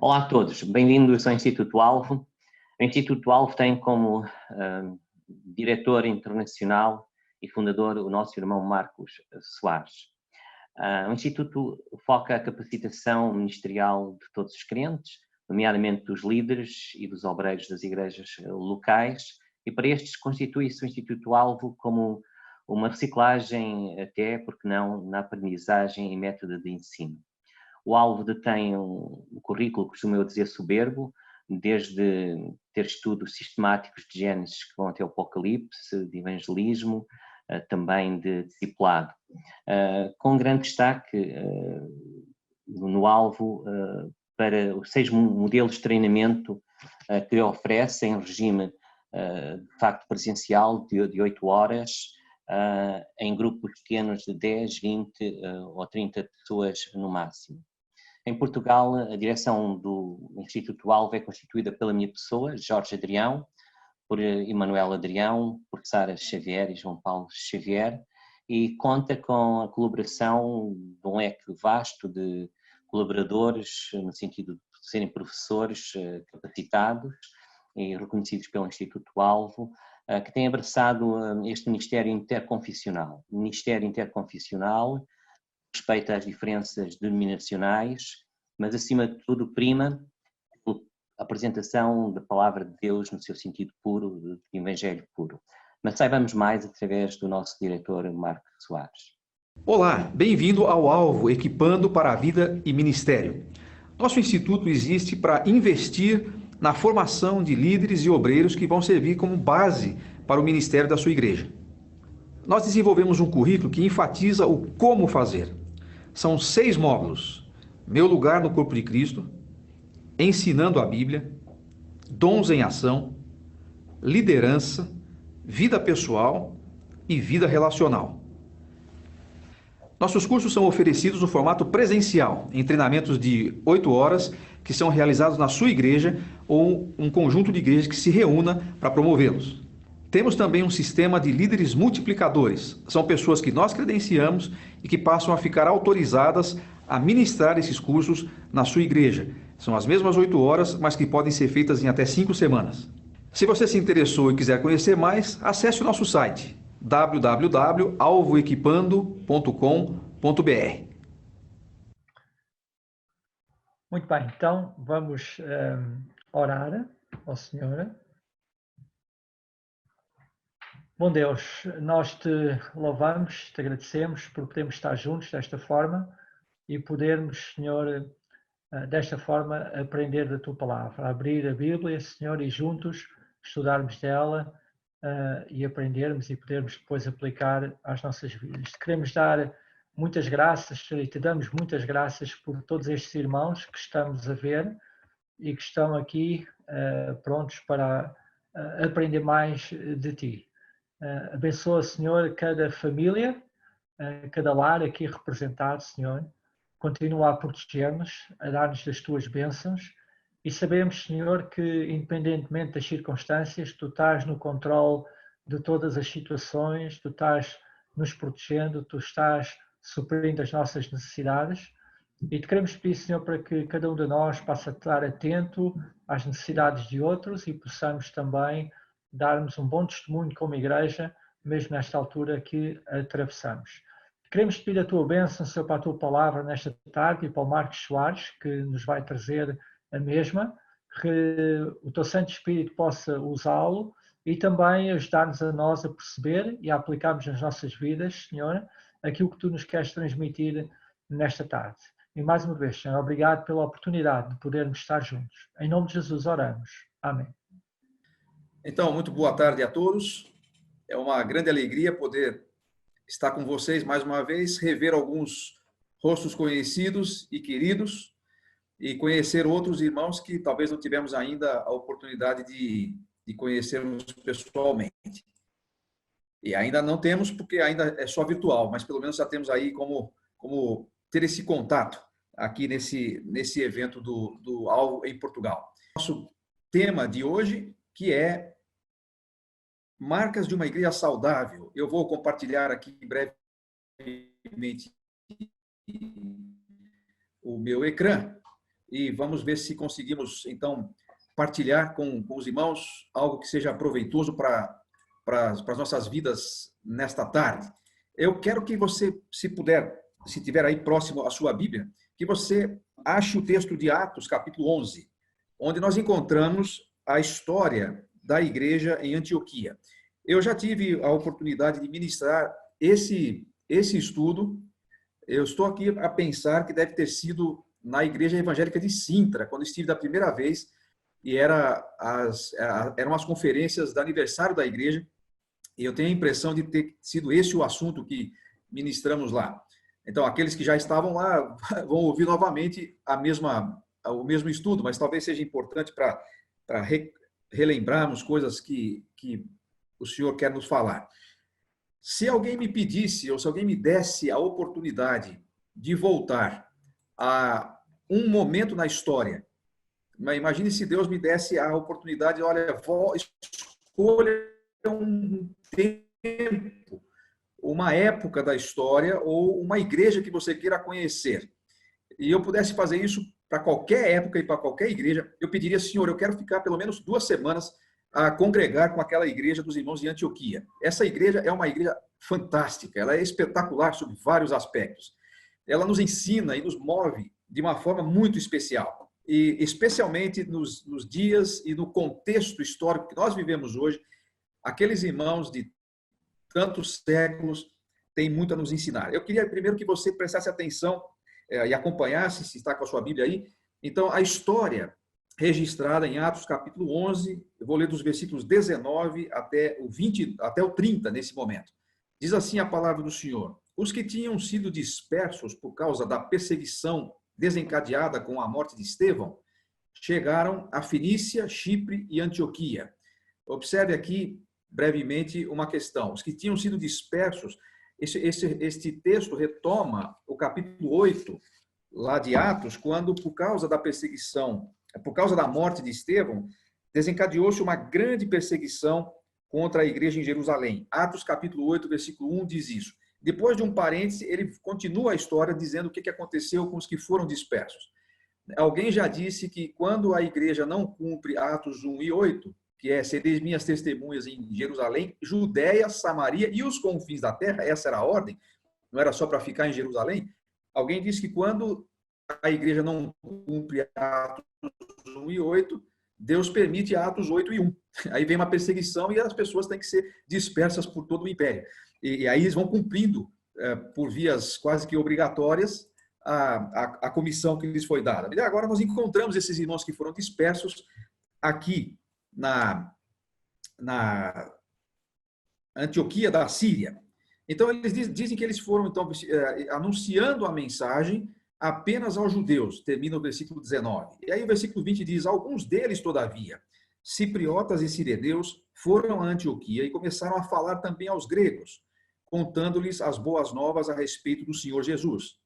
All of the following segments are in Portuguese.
Olá a todos, bem-vindos ao Instituto Alvo. O Instituto Alvo tem como diretor internacional e fundador o nosso irmão Marcos Soares. O Instituto foca a capacitação ministerial de todos os crentes, nomeadamente dos líderes e dos obreiros das igrejas locais, e para estes constitui-se o Instituto Alvo como uma reciclagem até, porque não, na aprendizagem e método de ensino. O Alvo detém um currículo, costumo eu dizer, soberbo, desde ter estudos sistemáticos de Gênesis que vão até o Apocalipse, de evangelismo, também de discipulado. Com grande destaque no Alvo para os 6 modelos de treinamento que oferece em regime de facto presencial de 8 horas, em grupos pequenos de 10, 20 ou 30 pessoas no máximo. Em Portugal, a direção do Instituto Alvo é constituída pela minha pessoa, Jorge Adrião, por Emanuel Adrião, por Sara Xavier e João Paulo Xavier, e conta com a colaboração de um leque vasto de colaboradores, no sentido de serem professores capacitados e reconhecidos pelo Instituto Alvo, que têm abraçado este Ministério Interconfessional. O Ministério Interconfessional respeita as diferenças denominacionais, mas acima de tudo prima a apresentação da palavra de Deus no seu sentido puro, de evangelho puro. Mas saibamos mais através do nosso diretor Marcos Soares. Olá, bem-vindo ao Alvo, equipando para a vida e ministério. Nosso instituto existe para investir na formação de líderes e obreiros que vão servir como base para o ministério da sua igreja. Nós desenvolvemos um currículo que enfatiza o como fazer. São 6 módulos: Meu lugar no corpo de Cristo, Ensinando a Bíblia, Dons em Ação, Liderança, Vida Pessoal e Vida Relacional. Nossos cursos são oferecidos no formato presencial, em treinamentos de 8 horas, que são realizados na sua igreja ou um conjunto de igrejas que se reúna para promovê-los. Temos também um sistema de líderes multiplicadores. São pessoas que nós credenciamos e que passam a ficar autorizadas a ministrar esses cursos na sua igreja. São as mesmas 8 horas, mas que podem ser feitas em até 5 semanas. Se você se interessou e quiser conhecer mais, acesse o nosso site www.alvoequipando.com.br. Muito bem, então vamos orar ao Senhor. Bom Deus, nós te louvamos, te agradecemos por podermos estar juntos desta forma e podermos, Senhor, desta forma aprender da Tua Palavra, abrir a Bíblia, Senhor, e juntos estudarmos dela e aprendermos e podermos depois aplicar às nossas vidas. Te queremos dar muitas graças, Senhor, e te damos muitas graças por todos estes irmãos que estamos a ver e que estão aqui prontos para aprender mais de Ti. Abençoa, Senhor, cada família, cada lar aqui representado, Senhor. Continua a proteger-nos, a dar-nos das Tuas bênçãos e sabemos, Senhor, que independentemente das circunstâncias, Tu estás no controle de todas as situações, Tu estás nos protegendo, Tu estás suprindo as nossas necessidades e te queremos pedir, Senhor, para que cada um de nós possa estar atento às necessidades de outros e possamos também darmos um bom testemunho como igreja, mesmo nesta altura que atravessamos. Queremos pedir a Tua bênção, Senhor, para a Tua palavra nesta tarde e para o Marcos Soares, que nos vai trazer a mesma, que o Teu Santo Espírito possa usá-lo e também ajudar-nos a nós a perceber e a aplicarmos nas nossas vidas, Senhor, aquilo que Tu nos queres transmitir nesta tarde. E mais uma vez, Senhor, obrigado pela oportunidade de podermos estar juntos. Em nome de Jesus oramos. Amém. Então, muito boa tarde a todos. É uma grande alegria poder estar com vocês mais uma vez, rever alguns rostos conhecidos e queridos e conhecer outros irmãos que talvez não tivemos ainda a oportunidade de conhecermos pessoalmente. E ainda não temos, porque ainda é só virtual, mas pelo menos já temos aí como ter esse contato aqui nesse evento do Alvo em Portugal. Nosso tema de hoje, que é marcas de uma igreja saudável. Eu vou compartilhar aqui brevemente o meu ecrã e vamos ver se conseguimos, então, partilhar com os irmãos algo que seja proveitoso para as nossas vidas nesta tarde. Eu quero que você, se puder, se estiver aí próximo à sua Bíblia, que você ache o texto de Atos, capítulo 11, onde nós encontramos a história da igreja em Antioquia. Eu já tive a oportunidade de ministrar esse estudo. Eu estou aqui a pensar que deve ter sido na igreja evangélica de Sintra, quando estive da primeira vez, e eram as conferências do aniversário da igreja, e eu tenho a impressão de ter sido esse o assunto que ministramos lá. Então, aqueles que já estavam lá vão ouvir novamente o mesmo estudo, mas talvez seja importante para relembrarmos coisas que o Senhor quer nos falar. Se alguém me pedisse, ou se alguém me desse a oportunidade de voltar a um momento na história, imagine se Deus me desse a oportunidade, olha, escolha um tempo, uma época da história ou uma igreja que você queira conhecer, e eu pudesse fazer isso para qualquer época e para qualquer igreja, eu pediria, Senhor, eu quero ficar pelo menos 2 semanas a congregar com aquela igreja dos irmãos de Antioquia. Essa igreja é uma igreja fantástica, ela é espetacular sob vários aspectos. Ela nos ensina e nos move de uma forma muito especial, e especialmente nos dias e no contexto histórico que nós vivemos hoje, aqueles irmãos de tantos séculos têm muito a nos ensinar. Eu queria primeiro que você prestasse atenção e acompanhasse, se está com a sua Bíblia aí. Então, a história registrada em Atos capítulo 11, eu vou ler dos versículos 19 até o 30 nesse momento. Diz assim a palavra do Senhor: os que tinham sido dispersos por causa da perseguição desencadeada com a morte de Estevão, chegaram a Fenícia, Chipre e Antioquia. Observe aqui brevemente uma questão. Os que tinham sido dispersos, este texto retoma o capítulo 8, lá de Atos, quando, por causa da perseguição, por causa da morte de Estevão, desencadeou-se uma grande perseguição contra a igreja em Jerusalém. Atos capítulo 8, versículo 1 diz isso. Depois de um parêntese, ele continua a história dizendo o que aconteceu com os que foram dispersos. Alguém já disse que quando a igreja não cumpre Atos 1 e 8, que é sereis minhas testemunhas em Jerusalém, Judéia, Samaria e os confins da terra, essa era a ordem, não era só para ficar em Jerusalém. Alguém disse que quando a igreja não cumpre Atos 1 e 8, Deus permite Atos 8 e 1. Aí vem uma perseguição e as pessoas têm que ser dispersas por todo o império. E aí eles vão cumprindo, por vias quase que obrigatórias, a comissão que lhes foi dada. E agora nós encontramos esses irmãos que foram dispersos aqui na Antioquia da Síria. Então, eles dizem que eles foram então anunciando a mensagem apenas aos judeus, termina o versículo 19. E aí o versículo 20 diz: alguns deles, todavia, cipriotas e sireneus, foram a Antioquia e começaram a falar também aos gregos, contando-lhes as boas novas a respeito do Senhor Jesus.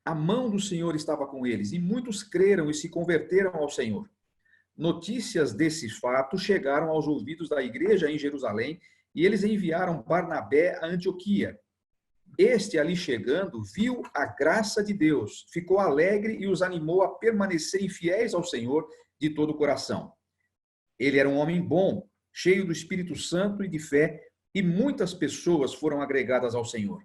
A mão do Senhor estava com eles, e muitos creram e se converteram ao Senhor. Notícias desse fato chegaram aos ouvidos da igreja em Jerusalém, e eles enviaram Barnabé a Antioquia. Este, ali chegando, viu a graça de Deus, ficou alegre e os animou a permanecerem fiéis ao Senhor de todo o coração. Ele era um homem bom, cheio do Espírito Santo e de fé, e muitas pessoas foram agregadas ao Senhor.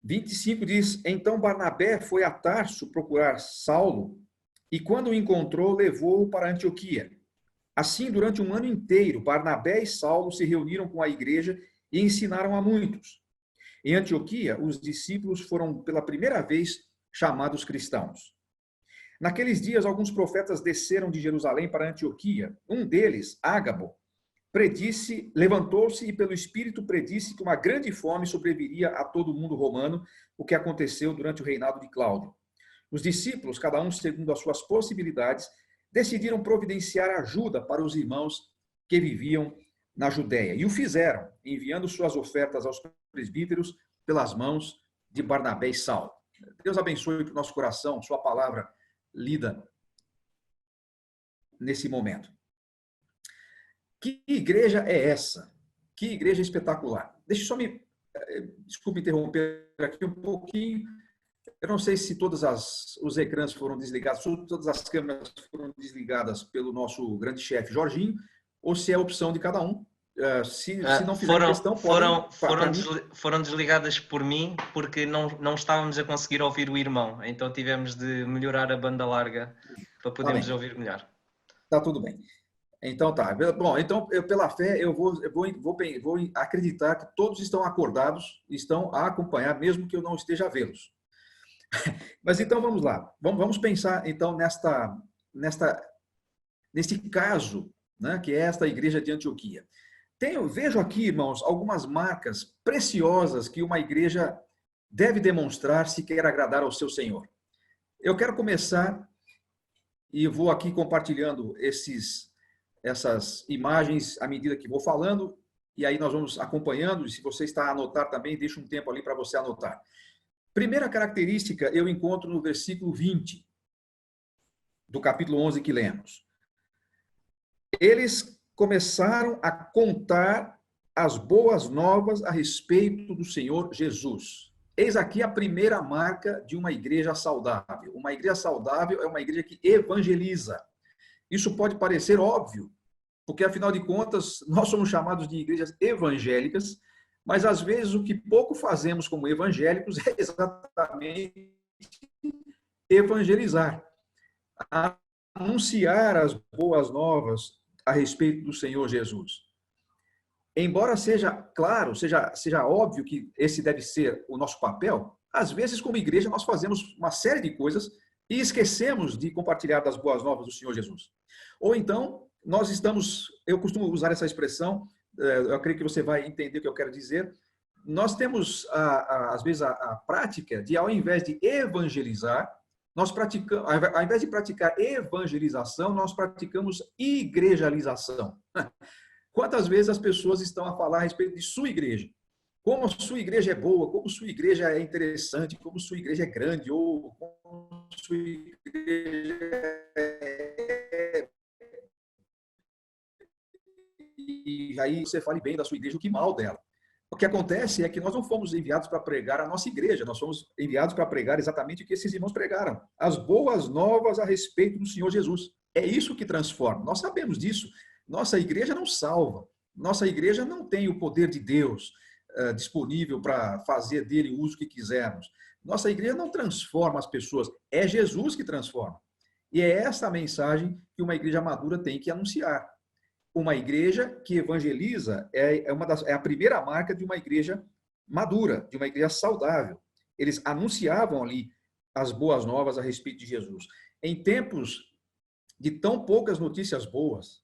25 diz: então Barnabé foi a Tarso procurar Saulo, e quando o encontrou, levou-o para Antioquia. Assim, durante um ano inteiro, Barnabé e Saulo se reuniram com a igreja e ensinaram a muitos. Em Antioquia, os discípulos foram pela primeira vez chamados cristãos. Naqueles dias, alguns profetas desceram de Jerusalém para Antioquia. Um deles, Ágabo, levantou-se e pelo Espírito predisse que uma grande fome sobreviria a todo o mundo romano, o que aconteceu durante o reinado de Cláudio. Os discípulos, cada um segundo as suas possibilidades, decidiram providenciar ajuda para os irmãos que viviam na Judéia. E o fizeram, enviando suas ofertas aos presbíteros pelas mãos de Barnabé e Saulo. Deus abençoe o nosso coração, sua palavra lida nesse momento. Que igreja é essa? Que igreja espetacular. Deixa eu só desculpe interromper aqui um pouquinho. Eu não sei se todos os ecrãs foram desligados, todas as câmeras foram desligadas pelo nosso grande chefe, Jorginho, ou se é a opção de cada um. Se não fizer questão, foram desligadas por mim, porque não estávamos a conseguir ouvir o irmão. Então tivemos de melhorar a banda larga para podermos ouvir melhor. Tá tudo bem. Então tá. Bom, então pela fé eu vou acreditar que todos estão acordados, estão a acompanhar, mesmo que eu não esteja a vê-los. Mas então vamos lá. Vamos pensar então neste caso, né, que é esta igreja de Antioquia. Vejo aqui, irmãos, algumas marcas preciosas que uma igreja deve demonstrar se quer agradar ao seu Senhor. Eu quero começar e vou aqui compartilhando essas imagens à medida que vou falando, e aí nós vamos acompanhando, e se você está a anotar também, deixa um tempo ali para você anotar. Primeira característica eu encontro no versículo 20 do capítulo 11 que lemos. Eles começaram a contar as boas novas a respeito do Senhor Jesus. Eis aqui a primeira marca de uma igreja saudável. Uma igreja saudável é uma igreja que evangeliza. Isso pode parecer óbvio, porque afinal de contas nós somos chamados de igrejas evangélicas, mas às vezes o que pouco fazemos como evangélicos é exatamente evangelizar, anunciar as boas novas a respeito do Senhor Jesus. Embora seja claro, seja óbvio que esse deve ser o nosso papel, às vezes como igreja nós fazemos uma série de coisas e esquecemos de compartilhar das boas novas do Senhor Jesus. Ou então eu costumo usar essa expressão, eu creio que você vai entender o que eu quero dizer. Nós temos, às vezes, a prática de, ao invés de evangelizar, ao invés de praticar evangelização, nós praticamos igrejalização. Quantas vezes as pessoas estão a falar a respeito de sua igreja? Como a sua igreja é boa, como sua igreja é interessante, como sua igreja é grande, ou como sua igreja é... E aí você fale bem da sua igreja, o que mal dela. O que acontece é que nós não fomos enviados para pregar a nossa igreja, nós fomos enviados para pregar exatamente o que esses irmãos pregaram. As boas novas a respeito do Senhor Jesus. É isso que transforma. Nós sabemos disso. Nossa igreja não salva. Nossa igreja não tem o poder de Deus disponível para fazer dele o uso que quisermos. Nossa igreja não transforma as pessoas. É Jesus que transforma. E é essa a mensagem que uma igreja madura tem que anunciar. Uma igreja que evangeliza é a primeira marca de uma igreja madura, de uma igreja saudável. Eles anunciavam ali as boas novas a respeito de Jesus. Em tempos de tão poucas notícias boas,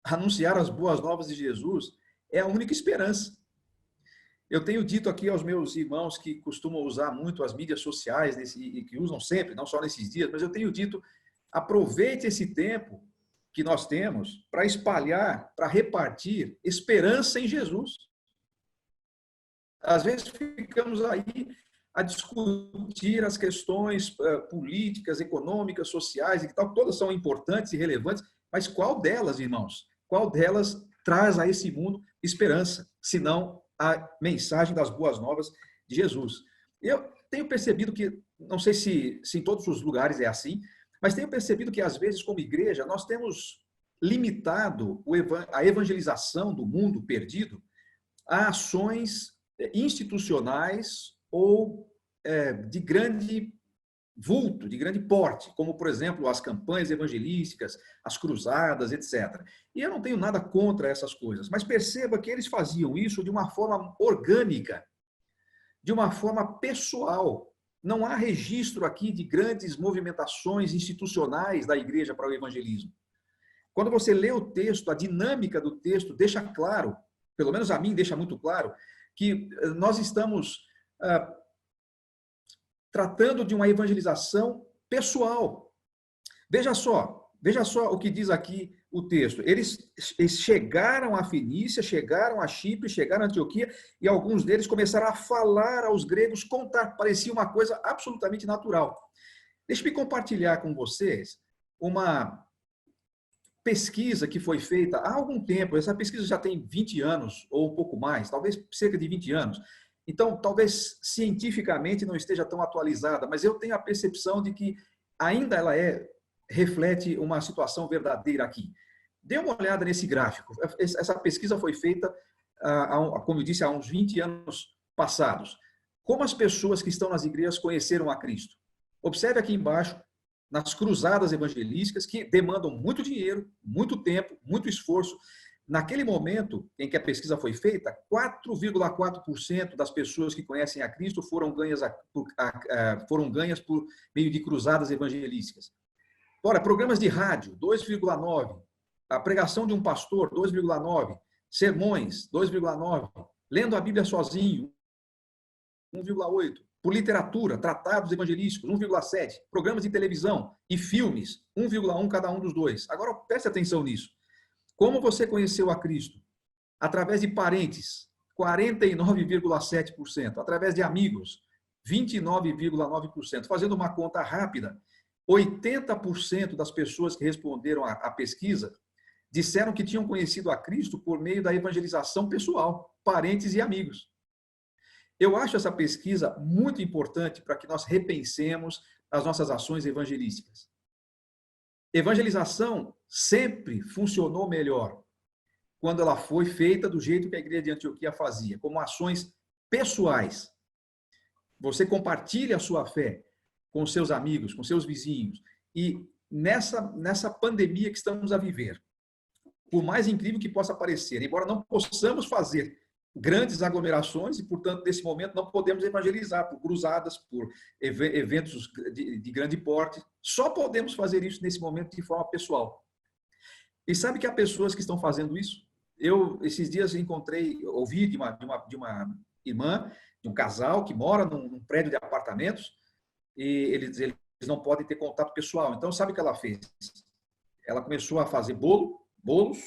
anunciar as boas novas de Jesus é a única esperança. Eu tenho dito aqui aos meus irmãos que costumam usar muito as mídias sociais, e que usam sempre, não só nesses dias, mas eu tenho dito, aproveite esse tempo que nós temos para espalhar, para repartir esperança em Jesus. Às vezes ficamos aí a discutir as questões políticas, econômicas, sociais e tal, todas são importantes e relevantes, mas qual delas, irmãos? Qual delas traz a esse mundo esperança, senão a mensagem das boas novas de Jesus? Eu tenho percebido que, não sei se em todos os lugares é assim, mas tenho percebido que, às vezes, como igreja, nós temos limitado a evangelização do mundo perdido a ações institucionais ou de grande vulto, de grande porte, como, por exemplo, as campanhas evangelísticas, as cruzadas, etc. E eu não tenho nada contra essas coisas, mas perceba que eles faziam isso de uma forma orgânica, de uma forma pessoal. Não há registro aqui de grandes movimentações institucionais da igreja para o evangelismo. Quando você lê o texto, a dinâmica do texto deixa claro, pelo menos a mim deixa muito claro, que nós estamos tratando de uma evangelização pessoal. Veja só o que diz aqui o texto. Eles chegaram a Fenícia, chegaram a Chipre, chegaram a Antioquia, e alguns deles começaram a falar aos gregos, contar. Parecia uma coisa absolutamente natural. Deixe-me compartilhar com vocês uma pesquisa que foi feita há algum tempo. Essa pesquisa já tem 20 anos, ou um pouco mais, talvez cerca de 20 anos, Então, talvez cientificamente não esteja tão atualizada, mas eu tenho a percepção de que ainda ela reflete uma situação verdadeira aqui. Dê uma olhada nesse gráfico. Essa pesquisa foi feita, como eu disse, há uns 20 anos passados. Como as pessoas que estão nas igrejas conheceram a Cristo? Observe aqui embaixo, nas cruzadas evangelísticas, que demandam muito dinheiro, muito tempo, muito esforço. Naquele momento em que a pesquisa foi feita, 4,4% das pessoas que conhecem a Cristo foram ganhas por meio de cruzadas evangelísticas. Ora, programas de rádio, 2,9%. A pregação de um pastor, 2,9%. Sermões, 2,9%. Lendo a Bíblia sozinho, 1,8%. Por literatura, tratados evangelísticos, 1,7%. Programas de televisão e filmes, 1,1% cada um dos dois. Agora, preste atenção nisso. Como você conheceu a Cristo? Através de parentes, 49,7%. Através de amigos, 29,9%. Fazendo uma conta rápida, 80% das pessoas que responderam à pesquisa disseram que tinham conhecido a Cristo por meio da evangelização pessoal, parentes e amigos. Eu acho essa pesquisa muito importante para que nós repensemos as nossas ações evangelísticas. Evangelização sempre funcionou melhor quando ela foi feita do jeito que a igreja de Antioquia fazia, como ações pessoais. Você compartilha a sua fé com seus amigos, com seus vizinhos. E nessa pandemia que estamos a viver, por mais incrível que possa parecer, embora não possamos fazer grandes aglomerações e, portanto, nesse momento não podemos evangelizar por cruzadas, por eventos de grande porte. Só podemos fazer isso nesse momento de forma pessoal. E sabe que há pessoas que estão fazendo isso? Eu, esses dias, ouvi de uma irmã, de um casal que mora num prédio de apartamentos e eles não podem ter contato pessoal. Então, sabe o que ela fez? Ela começou a fazer bolos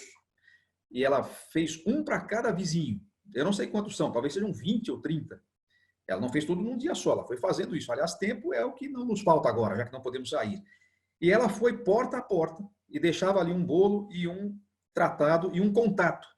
e ela fez um para cada vizinho. Eu não sei quantos são, talvez sejam 20 ou 30. Ela não fez tudo num dia só, ela foi fazendo isso. Aliás, tempo é o que não nos falta agora, já que não podemos sair. E ela foi porta a porta e deixava ali um bolo e um tratado e um contato.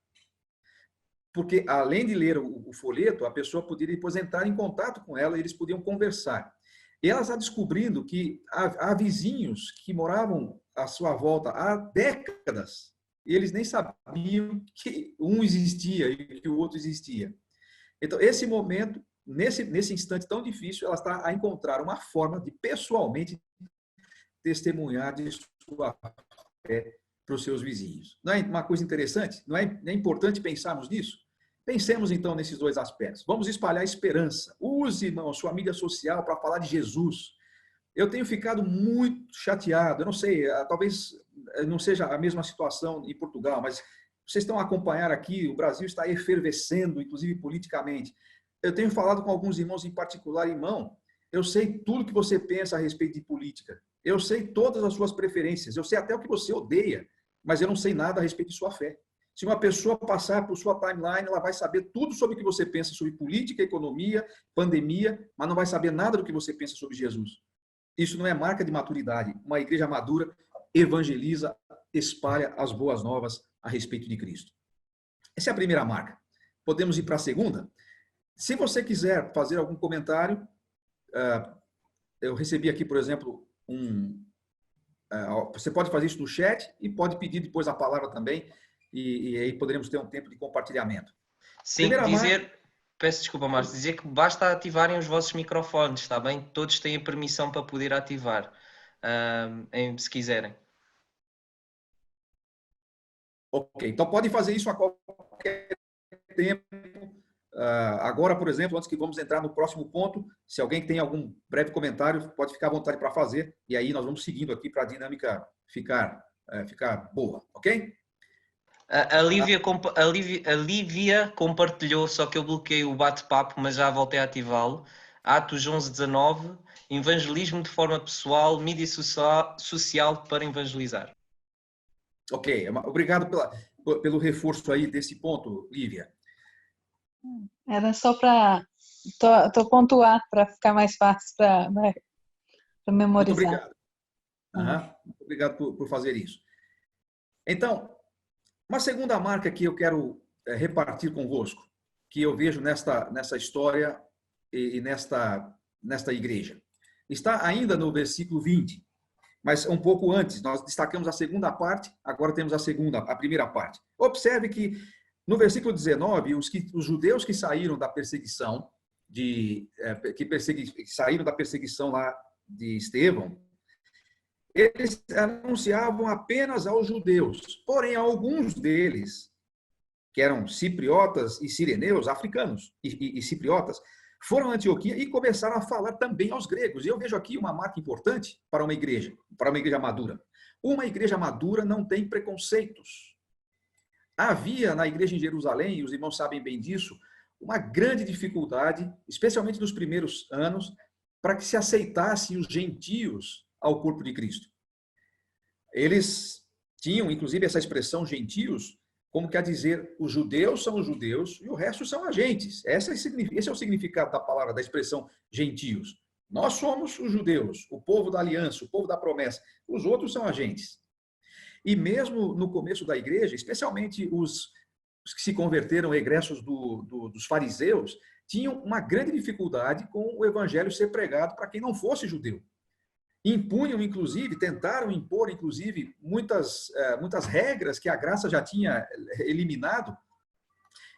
Porque, além de ler o folheto, a pessoa poderia depois entrar em contato com ela e eles podiam conversar. E ela está descobrindo que há vizinhos que moravam à sua volta há décadas e eles nem sabiam que um existia e que o outro existia. Então, esse momento, nesse instante tão difícil, ela está a encontrar uma forma de pessoalmente testemunhar de sua fé para os seus vizinhos. Não é uma coisa interessante? Não é importante pensarmos nisso? Pensemos, então, nesses dois aspectos. Vamos espalhar esperança. Use, irmão, sua mídia social para falar de Jesus. Eu tenho ficado muito chateado. Eu não sei, talvez não seja a mesma situação em Portugal, mas vocês estão a acompanhar aqui, o Brasil está efervescendo, inclusive politicamente. Eu tenho falado com alguns irmãos em particular, irmão, eu sei tudo que você pensa a respeito de política. Eu sei todas as suas preferências. Eu sei até o que você odeia, mas eu não sei nada a respeito de sua fé. Se uma pessoa passar por sua timeline, ela vai saber tudo sobre o que você pensa sobre política, economia, pandemia, mas não vai saber nada do que você pensa sobre Jesus. Isso não é marca de maturidade. Uma igreja madura evangeliza, espalha as boas novas a respeito de Cristo. Essa é a primeira marca. Podemos ir para a segunda? Se você quiser fazer algum comentário, eu recebi aqui, por exemplo, você pode fazer isso no chat e pode pedir depois a palavra também, e aí poderemos ter um tempo de compartilhamento. Sim, peço desculpa, Márcio, dizer que basta ativarem os vossos microfones, está bem? Todos têm a permissão para poder ativar, se quiserem. Ok, então pode fazer isso a qualquer tempo. Agora, por exemplo, antes que vamos entrar no próximo ponto, se alguém tem algum breve comentário, pode ficar à vontade para fazer, e aí nós vamos seguindo aqui para a dinâmica ficar boa, ok? A Lívia compartilhou, só que eu bloqueei o bate-papo, mas já voltei a ativá-lo. Atos 11:19, evangelismo de forma pessoal, mídia social para evangelizar. Ok, obrigado pelo reforço aí desse ponto, Lívia. Era só para pontuar, para ficar mais fácil para memorizar. Muito obrigado. Muito obrigado por fazer isso. Então, uma segunda marca que eu quero repartir convosco, que eu vejo nessa história e nesta igreja. Está ainda no versículo 20, mas um pouco antes. Nós destacamos a segunda parte, agora temos a primeira parte. Observe que no versículo 19, os judeus que saíram da perseguição, saíram da perseguição lá de Estevão, eles anunciavam apenas aos judeus. Porém, alguns deles, que eram cipriotas e sireneus, africanos e cipriotas, foram a Antioquia e começaram a falar também aos gregos. E eu vejo aqui uma marca importante para uma igreja madura. Uma igreja madura não tem preconceitos. Havia na igreja em Jerusalém, e os irmãos sabem bem disso, uma grande dificuldade, especialmente nos primeiros anos, para que se aceitassem os gentios ao corpo de Cristo. Eles tinham, inclusive, essa expressão gentios, como quer dizer, os judeus são os judeus e o resto são agentes. Esse é o significado da palavra, da expressão gentios. Nós somos os judeus, o povo da aliança, o povo da promessa. Os outros são agentes. E mesmo no começo da igreja, especialmente os que se converteram egressos dos fariseus, tinham uma grande dificuldade com o evangelho ser pregado para quem não fosse judeu. Impunham, inclusive, tentaram impor, inclusive, muitas regras que a graça já tinha eliminado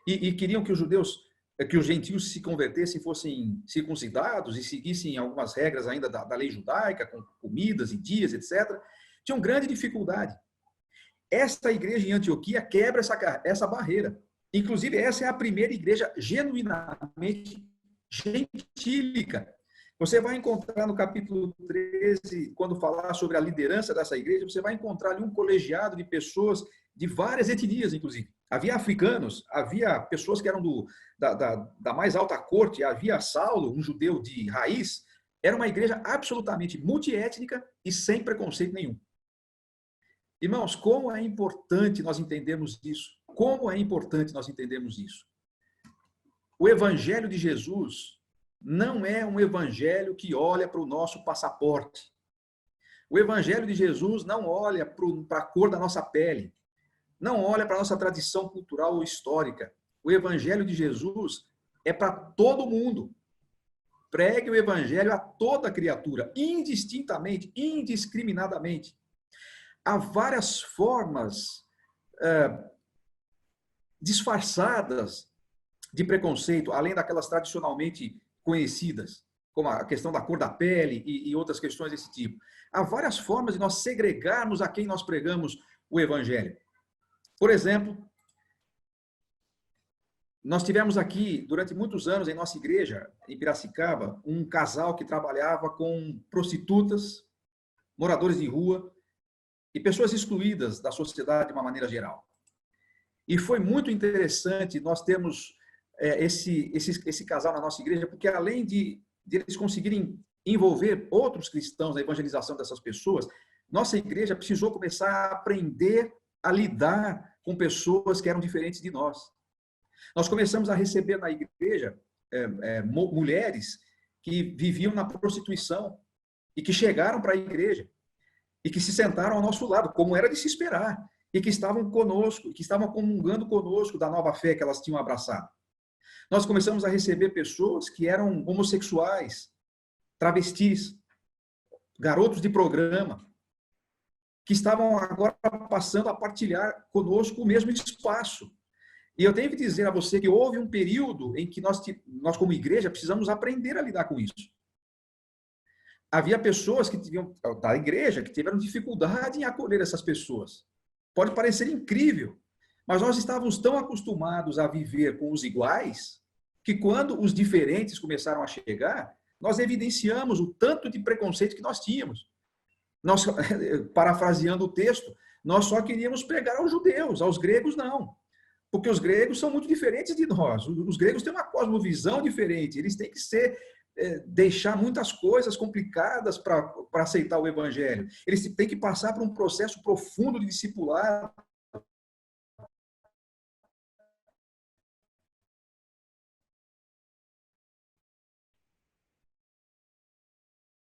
e queriam que os gentios se convertessem, fossem circuncidados e seguissem algumas regras ainda da lei judaica, com comidas e dias, etc. Tinham grande dificuldade. Esta igreja em Antioquia quebra essa barreira. Inclusive, essa é a primeira igreja genuinamente gentílica. Você vai encontrar no capítulo 13, quando falar sobre a liderança dessa igreja, você vai encontrar ali um colegiado de pessoas de várias etnias, inclusive. Havia africanos, havia pessoas que eram da mais alta corte, havia Saulo, um judeu de raiz. Era uma igreja absolutamente multiétnica e sem preconceito nenhum. Irmãos, como é importante nós entendermos isso. Como é importante nós entendermos isso. O evangelho de Jesus não é um evangelho que olha para o nosso passaporte. O evangelho de Jesus não olha para a cor da nossa pele, não olha para a nossa tradição cultural ou histórica. O evangelho de Jesus é para todo mundo. Pregue o evangelho a toda criatura, indistintamente, indiscriminadamente. Há várias formas disfarçadas de preconceito, além daquelas tradicionalmente conhecidas, como a questão da cor da pele e outras questões desse tipo. Há várias formas de nós segregarmos a quem nós pregamos o evangelho. Por exemplo, nós tivemos aqui, durante muitos anos, em nossa igreja, em Piracicaba, um casal que trabalhava com prostitutas, moradores de rua e pessoas excluídas da sociedade de uma maneira geral. E foi muito interessante nós termos esse casal na nossa igreja, porque além de eles conseguirem envolver outros cristãos na evangelização dessas pessoas, nossa igreja precisou começar a aprender a lidar com pessoas que eram diferentes de nós. Nós começamos a receber na igreja mulheres que viviam na prostituição e que chegaram para a igreja e que se sentaram ao nosso lado, como era de se esperar, e que estavam conosco, que estavam comungando conosco da nova fé que elas tinham abraçado. Nós começamos a receber pessoas que eram homossexuais, travestis, garotos de programa, que estavam agora passando a partilhar conosco o mesmo espaço. E eu tenho que dizer a você que houve um período em que nós como igreja, precisamos aprender a lidar com isso. Havia pessoas da igreja que tiveram dificuldade em acolher essas pessoas. Pode parecer incrível, mas nós estávamos tão acostumados a viver com os iguais, que quando os diferentes começaram a chegar, nós evidenciamos o tanto de preconceito que nós tínhamos. Nós, parafraseando o texto, nós só queríamos pregar aos judeus, aos gregos não. Porque os gregos são muito diferentes de nós. Os gregos têm uma cosmovisão diferente, eles têm que deixar muitas coisas complicadas para aceitar o evangelho. Eles têm que passar por um processo profundo de discipulado.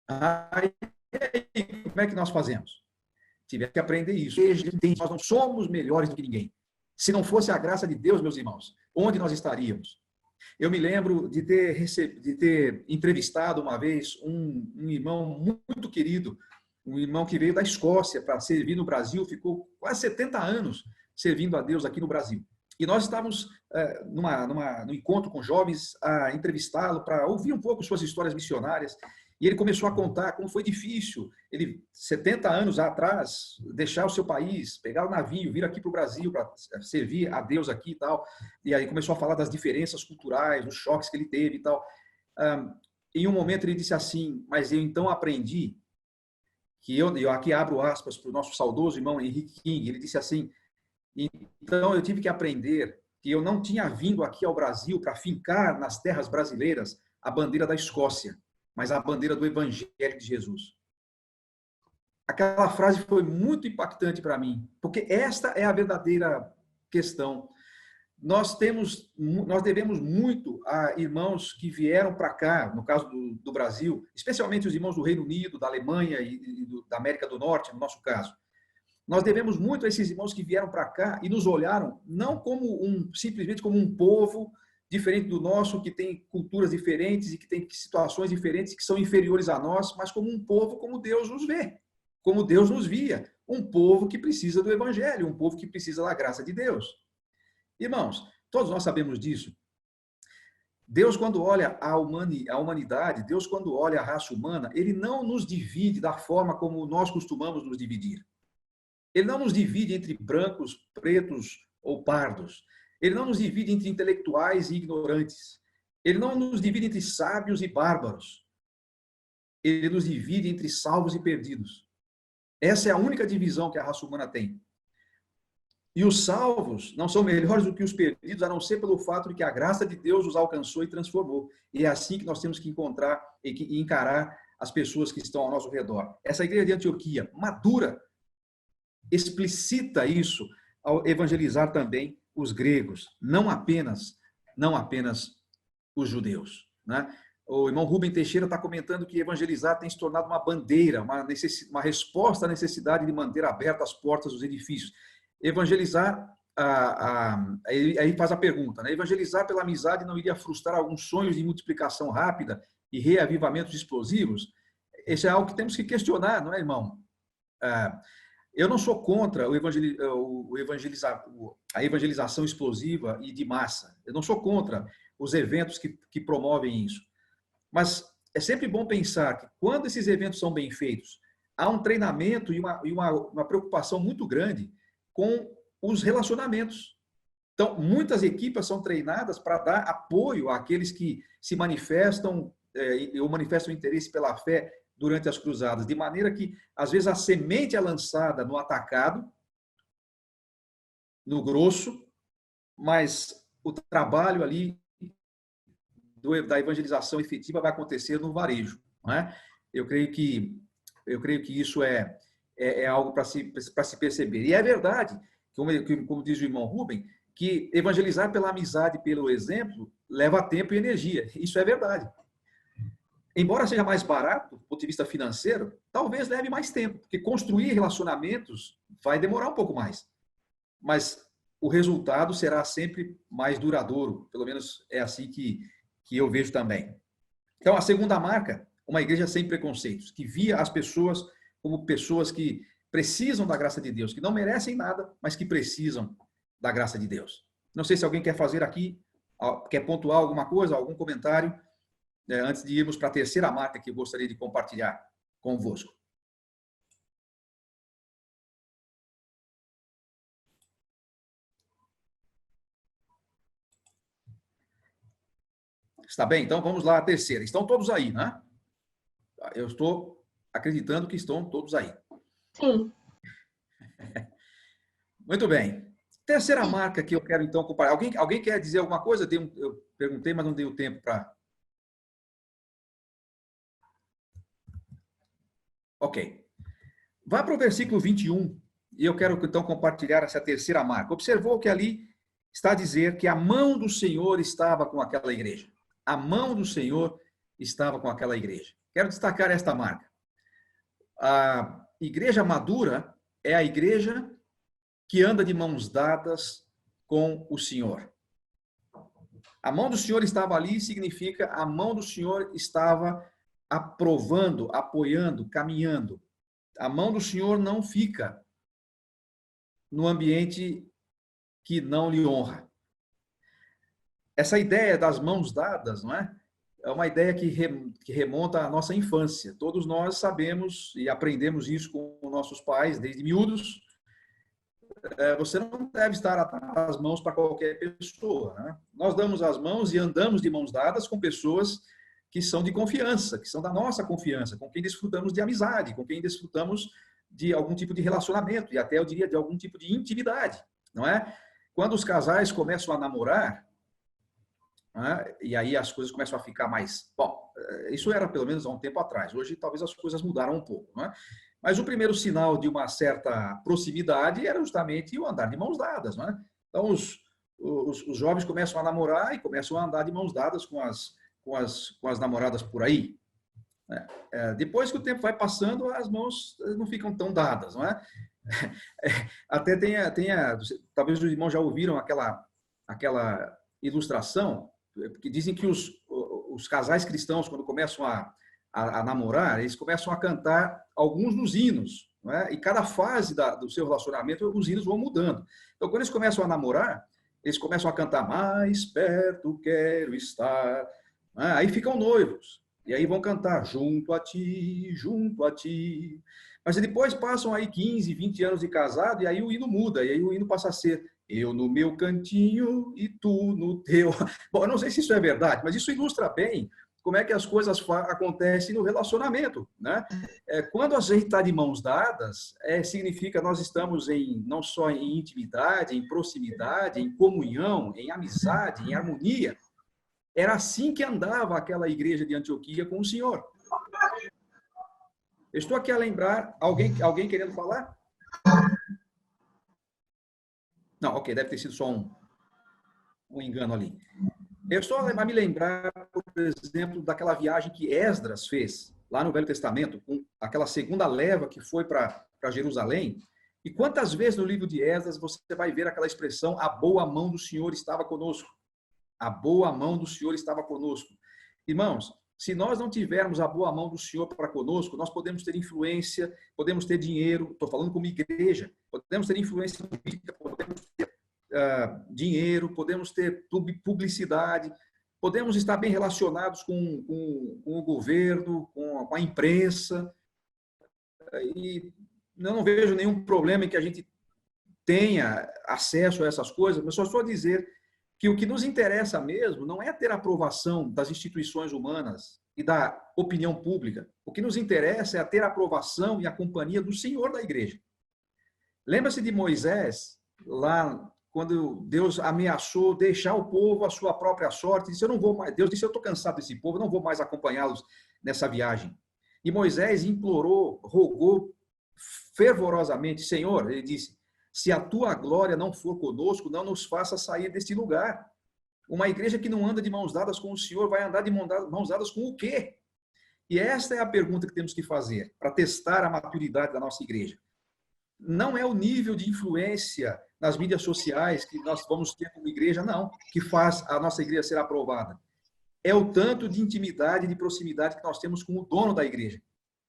Aí, como é que nós fazemos? Tivemos que aprender isso. Nós não somos melhores do que ninguém. Se não fosse a graça de Deus, meus irmãos, onde nós estaríamos? Eu me lembro de ter entrevistado uma vez um irmão muito querido, um irmão que veio da Escócia para servir no Brasil, ficou quase 70 anos servindo a Deus aqui no Brasil. E nós estávamos num encontro com jovens a entrevistá-lo para ouvir um pouco suas histórias missionárias. E ele começou a contar como foi difícil ele, 70 anos atrás, deixar o seu país, pegar o navio, vir aqui para o Brasil para servir a Deus aqui e tal. E aí começou a falar das diferenças culturais, dos choques que ele teve e tal. Em um momento ele disse assim, mas eu então aprendi, que eu aqui abro aspas para o nosso saudoso irmão Henrique King, ele disse assim, então eu tive que aprender que eu não tinha vindo aqui ao Brasil para fincar nas terras brasileiras a bandeira da Escócia, mas a bandeira do Evangelho de Jesus. Aquela frase foi muito impactante para mim, porque esta é a verdadeira questão. Nós devemos muito a irmãos que vieram para cá, no caso do Brasil, especialmente os irmãos do Reino Unido, da Alemanha e da América do Norte, no nosso caso. Nós devemos muito a esses irmãos que vieram para cá e nos olharam não como simplesmente como um povo diferente do nosso, que tem culturas diferentes e que tem situações diferentes que são inferiores a nós, mas como um povo como Deus nos vê, como Deus nos via, um povo que precisa do Evangelho, um povo que precisa da graça de Deus. Irmãos, todos nós sabemos disso. Deus, quando olha a humanidade, Deus, quando olha a raça humana, ele não nos divide da forma como nós costumamos nos dividir. Ele não nos divide entre brancos, pretos ou pardos. Ele não nos divide entre intelectuais e ignorantes. Ele não nos divide entre sábios e bárbaros. Ele nos divide entre salvos e perdidos. Essa é a única divisão que a raça humana tem. E os salvos não são melhores do que os perdidos, a não ser pelo fato de que a graça de Deus os alcançou e transformou. E é assim que nós temos que encontrar e encarar as pessoas que estão ao nosso redor. Essa igreja de Antioquia, madura, explicita isso ao evangelizar também os gregos, não apenas os judeus, né? O irmão Rubem Teixeira está comentando que evangelizar tem se tornado uma bandeira, uma resposta à necessidade de manter abertas as portas dos edifícios. Evangelizar, aí faz a pergunta, né? Evangelizar pela amizade não iria frustrar alguns sonhos de multiplicação rápida e reavivamentos explosivos? Isso é algo que temos que questionar, não é, irmão? Eu não sou contra a evangelização explosiva e de massa. Eu não sou contra os eventos que promovem isso. Mas é sempre bom pensar que quando esses eventos são bem feitos, há um treinamento e uma preocupação muito grande com os relacionamentos. Então, muitas equipes são treinadas para dar apoio àqueles que se manifestam ou manifestam interesse pela fé durante as cruzadas, de maneira que, às vezes, a semente é lançada no atacado, no grosso, mas o trabalho ali da evangelização efetiva vai acontecer no varejo, não é? Eu creio que isso é algo para se perceber. E é verdade, como diz o irmão Rubem, que evangelizar pela amizade, pelo exemplo, leva tempo e energia. Isso é verdade. Embora seja mais barato, do ponto de vista financeiro, talvez leve mais tempo, porque construir relacionamentos vai demorar um pouco mais. Mas o resultado será sempre mais duradouro, pelo menos é assim que eu vejo também. Então, a segunda marca, uma igreja sem preconceitos, que via as pessoas como pessoas que precisam da graça de Deus, que não merecem nada, mas que precisam da graça de Deus. Não sei se alguém quer fazer aqui, quer pontuar alguma coisa, algum comentário, antes de irmos para a terceira marca que eu gostaria de compartilhar convosco. Está bem? Então, vamos lá, a terceira. Estão todos aí, né? Eu estou acreditando que estão todos aí. Sim. Muito bem. Terceira marca que eu quero, então, comparar. Alguém quer dizer alguma coisa? Eu perguntei, mas não deu tempo para... Ok. Vá para o versículo 21 e eu quero, então, compartilhar essa terceira marca. Observou que ali está a dizer que a mão do Senhor estava com aquela igreja. A mão do Senhor estava com aquela igreja. Quero destacar esta marca. A igreja madura é a igreja que anda de mãos dadas com o Senhor. A mão do Senhor estava ali significa a mão do Senhor estava aprovando, apoiando, caminhando. A mão do Senhor não fica no ambiente que não lhe honra. Essa ideia das mãos dadas, não é? É uma ideia que remonta à nossa infância. Todos nós sabemos e aprendemos isso com nossos pais desde miúdos. Você não deve estar atando as mãos para qualquer pessoa, né? Nós damos as mãos e andamos de mãos dadas com pessoas que são de confiança, que são da nossa confiança, com quem desfrutamos de amizade, com quem desfrutamos de algum tipo de relacionamento e até, eu diria, de algum tipo de intimidade, não é? Quando os casais começam a namorar, né, e aí as coisas começam a ficar mais... Bom, isso era pelo menos há um tempo atrás. Hoje, talvez as coisas mudaram um pouco, não é? Mas o primeiro sinal de uma certa proximidade era justamente o andar de mãos dadas, não é? Então, os jovens começam a namorar e começam a andar de mãos dadas com as namoradas por aí. Né? Depois que o tempo vai passando, as mãos não ficam tão dadas, não é? Até talvez os irmãos já ouviram aquela ilustração, que dizem que os casais cristãos, quando começam a namorar, eles começam a cantar alguns dos hinos, não é? E cada fase do seu relacionamento, os hinos vão mudando. Então, quando eles começam a namorar, eles começam a cantar mais perto quero estar. Aí ficam noivos. E aí vão cantar junto a ti, junto a ti. Mas depois passam aí 15, 20 anos de casado e aí o hino muda. E aí o hino passa a ser eu no meu cantinho e tu no teu. Bom, eu não sei se isso é verdade, mas isso ilustra bem como é que as coisas acontecem no relacionamento, né? Quando a gente está de mãos dadas, significa nós estamos não só em intimidade, em proximidade, em comunhão, em amizade, em harmonia. Era assim que andava aquela igreja de Antioquia com o Senhor. Eu estou aqui a lembrar, alguém querendo falar? Não, ok, deve ter sido só um engano ali. Eu estou a me lembrar, por exemplo, daquela viagem que Esdras fez, lá no Velho Testamento, com aquela segunda leva que foi para Jerusalém. E quantas vezes no livro de Esdras você vai ver aquela expressão, a boa mão do Senhor estava conosco. A boa mão do Senhor estava conosco. Irmãos, se nós não tivermos a boa mão do Senhor para conosco, nós podemos ter influência, podemos ter dinheiro, estou falando como igreja, podemos ter influência política, podemos ter dinheiro, podemos ter publicidade, podemos estar bem relacionados com o governo, com a imprensa, e eu não vejo nenhum problema em que a gente tenha acesso a essas coisas, mas só estou a dizer que o que nos interessa mesmo não é ter a aprovação das instituições humanas e da opinião pública. O que nos interessa é ter a aprovação e a companhia do Senhor da igreja. Lembra-se de Moisés, lá quando Deus ameaçou deixar o povo à sua própria sorte, disse, eu não vou mais. Deus disse, eu estou cansado desse povo, eu não vou mais acompanhá-los nessa viagem. E Moisés implorou, rogou fervorosamente, Senhor, ele disse, se a tua glória não for conosco, não nos faça sair deste lugar. Uma igreja que não anda de mãos dadas com o Senhor vai andar de mãos dadas com o quê? E esta é a pergunta que temos que fazer para testar a maturidade da nossa igreja. Não é o nível de influência nas mídias sociais que nós vamos ter como igreja, não, que faz a nossa igreja ser aprovada. É o tanto de intimidade e de proximidade que nós temos com o dono da igreja.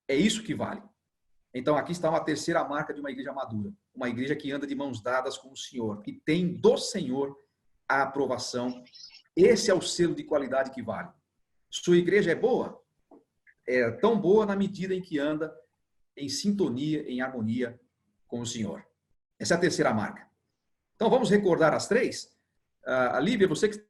É isso que vale. Então, aqui está uma terceira marca de uma igreja madura. Uma igreja que anda de mãos dadas com o Senhor, que tem do Senhor a aprovação. Esse é o selo de qualidade que vale. Sua igreja é boa? É tão boa na medida em que anda em sintonia, em harmonia com o Senhor. Essa é a terceira marca. Então, vamos recordar as três? Lívia, você que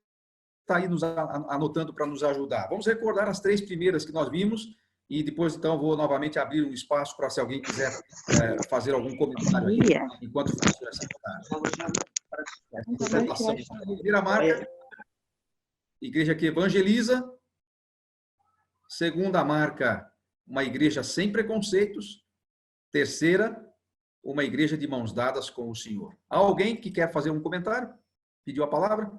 está aí nos anotando para nos ajudar. Vamos recordar as três primeiras que nós vimos e depois, então, vou novamente abrir um espaço para se alguém quiser fazer algum comentário aí, enquanto funciona essa apresentação. Primeira marca, igreja que evangeliza. Segunda marca, uma igreja sem preconceitos. Terceira, uma igreja de mãos dadas com o Senhor. Há alguém que quer fazer um comentário? Pediu a palavra?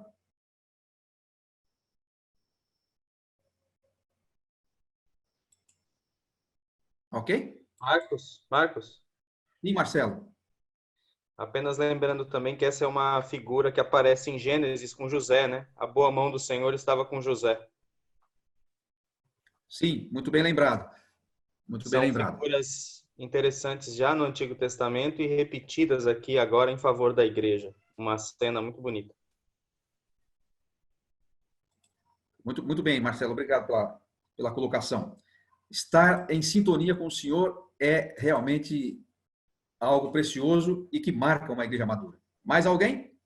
Ok? Marcos. E Marcelo? Apenas lembrando também que essa é uma figura que aparece em Gênesis com José, né? A boa mão do Senhor estava com José. Sim, muito bem lembrado. Muito bem São lembrado. figuras interessantes já no Antigo Testamento e repetidas aqui agora em favor da igreja. Uma cena muito bonita. Muito bem, Marcelo. Obrigado pela colocação. Estar em sintonia com o Senhor é realmente algo precioso e que marca uma igreja madura. Mais alguém?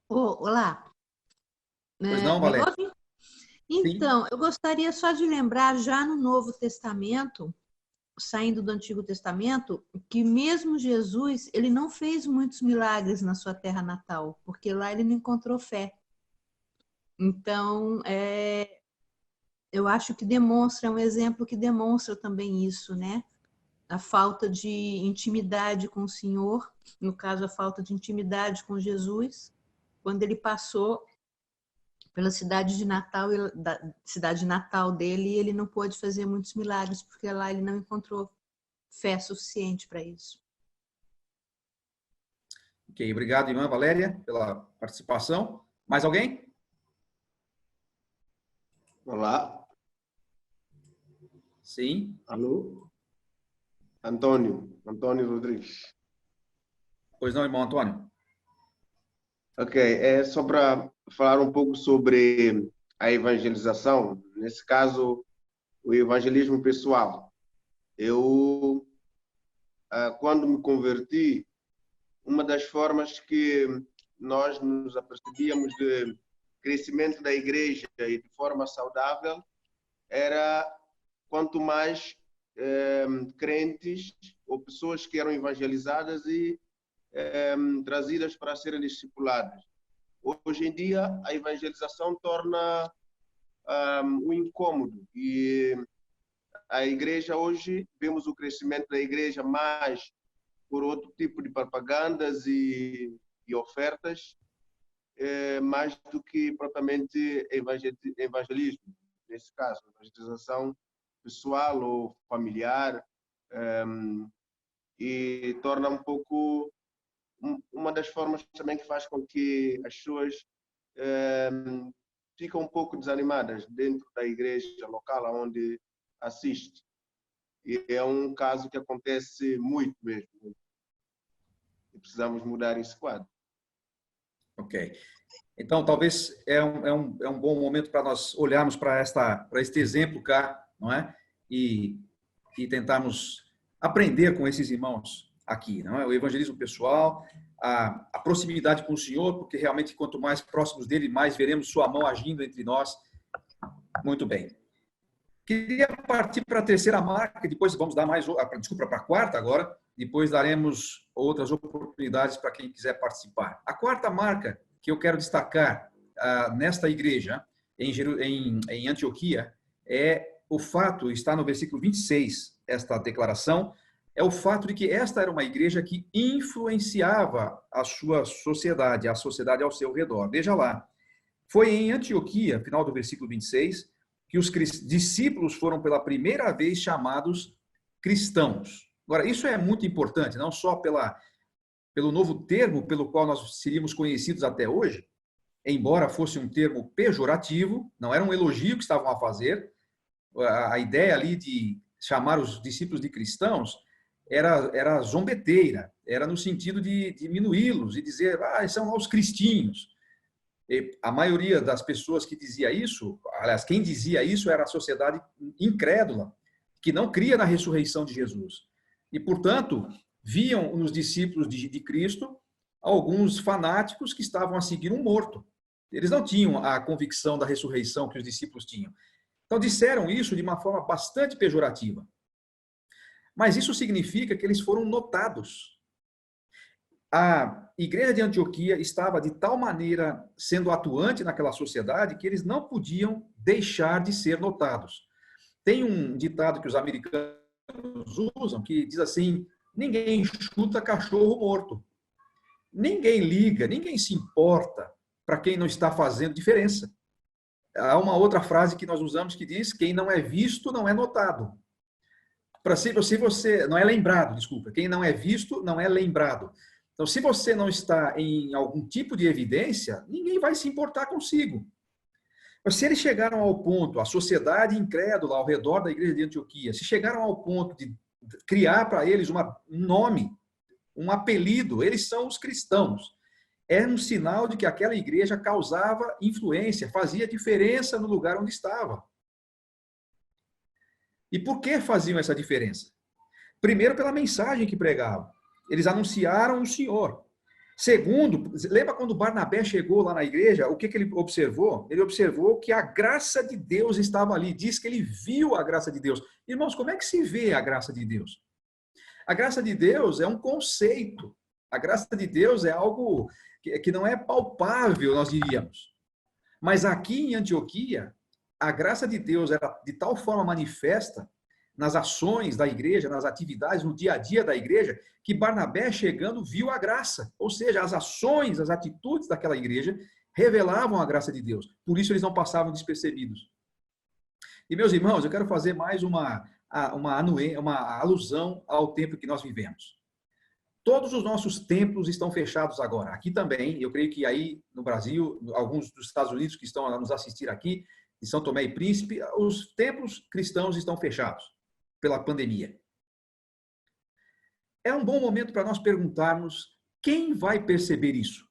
Olá. Pois não, Me Valéria? ouve? Então, eu gostaria só de lembrar, já no Novo Testamento, saindo do Antigo Testamento, que mesmo Jesus, ele não fez muitos milagres na sua terra natal, porque lá ele não encontrou fé. Então, eu acho que demonstra, é um exemplo que demonstra também isso, né? A falta de intimidade com o Senhor, no caso, a falta de intimidade com Jesus, quando ele passou pela cidade de Natal, da cidade natal dele, e ele não pôde fazer muitos milagres, porque lá ele não encontrou fé suficiente para isso. Ok, obrigado, irmã Valéria, pela participação. Mais alguém? Olá. Sim. Alô? Antônio Rodrigues. Pois não, irmão Antônio? Ok, é só para falar um pouco sobre a evangelização, nesse caso, o evangelismo pessoal. Eu, quando me converti, uma das formas que nós nos apercebíamos de crescimento da igreja e de forma saudável era quanto mais crentes ou pessoas que eram evangelizadas e trazidas para serem discipuladas. Hoje em dia, a evangelização torna um incômodo e a igreja hoje, vemos o crescimento da igreja mais por outro tipo de propagandas e ofertas, mais do que propriamente evangelismo, nesse caso, evangelização pessoal ou familiar, e torna um pouco uma das formas também que faz com que as pessoas ficam um pouco desanimadas dentro da igreja local onde assiste. E é um caso que acontece muito mesmo. E precisamos mudar esse quadro. Ok. Então, talvez é um bom momento para nós olharmos para este exemplo cá, não é? E tentarmos aprender com esses irmãos aqui, não é? O evangelismo pessoal, a proximidade com o Senhor, porque realmente quanto mais próximos dele, mais veremos sua mão agindo entre nós. Muito bem. Queria partir para a terceira marca, depois vamos dar para a quarta agora, depois daremos outras oportunidades para quem quiser participar. A quarta marca que eu quero destacar nesta igreja, em Antioquia, é o fato, está no versículo 26, esta declaração, é o fato de que esta era uma igreja que influenciava a sua sociedade, a sociedade ao seu redor. Veja lá, foi em Antioquia, final do versículo 26, que os discípulos foram pela primeira vez chamados cristãos. Agora, isso é muito importante, não só pelo novo termo pelo qual nós seríamos conhecidos até hoje, embora fosse um termo pejorativo, não era um elogio que estavam a fazer. A ideia ali de chamar os discípulos de cristãos era zombeteira, era no sentido de diminuí-los e dizer, são lá os cristinhos. E a maioria das pessoas que dizia isso, aliás, quem dizia isso era a sociedade incrédula, que não cria na ressurreição de Jesus. E, portanto, viam nos discípulos de Cristo alguns fanáticos que estavam a seguir um morto. Eles não tinham a convicção da ressurreição que os discípulos tinham. Então, disseram isso de uma forma bastante pejorativa. Mas isso significa que eles foram notados. A igreja de Antioquia estava de tal maneira sendo atuante naquela sociedade que eles não podiam deixar de ser notados. Tem um ditado que os americanos usam que diz assim: ninguém chuta cachorro morto. Ninguém liga, ninguém se importa para quem não está fazendo diferença. Há uma outra frase que nós usamos que diz: quem não é visto não é notado. Para se você não é lembrado, desculpa, quem não é visto não é lembrado. Então, se você não está em algum tipo de evidência, ninguém vai se importar consigo. Mas se eles chegaram ao ponto, a sociedade incrédula ao redor da igreja de Antioquia, se chegaram ao ponto de criar para eles um nome, um apelido, eles são os cristãos. É um sinal de que aquela igreja causava influência, fazia diferença no lugar onde estava. E por que faziam essa diferença? Primeiro, pela mensagem que pregavam. Eles anunciaram o Senhor. Segundo, lembra quando Barnabé chegou lá na igreja, o que ele observou? Ele observou que a graça de Deus estava ali. Diz que ele viu a graça de Deus. Irmãos, como é que se vê a graça de Deus? A graça de Deus é um conceito. A graça de Deus é algo que não é palpável, nós diríamos. Mas aqui em Antioquia, a graça de Deus era de tal forma manifesta nas ações da igreja, nas atividades, no dia a dia da igreja, que Barnabé, chegando, viu a graça. Ou seja, as ações, as atitudes daquela igreja revelavam a graça de Deus. Por isso eles não passavam despercebidos. E, meus irmãos, eu quero fazer mais uma alusão ao tempo que nós vivemos. Todos os nossos templos estão fechados agora. Aqui também, eu creio que aí no Brasil, alguns dos Estados Unidos que estão a nos assistir aqui, em São Tomé e Príncipe, os templos cristãos estão fechados pela pandemia. É um bom momento para nós perguntarmos quem vai perceber isso.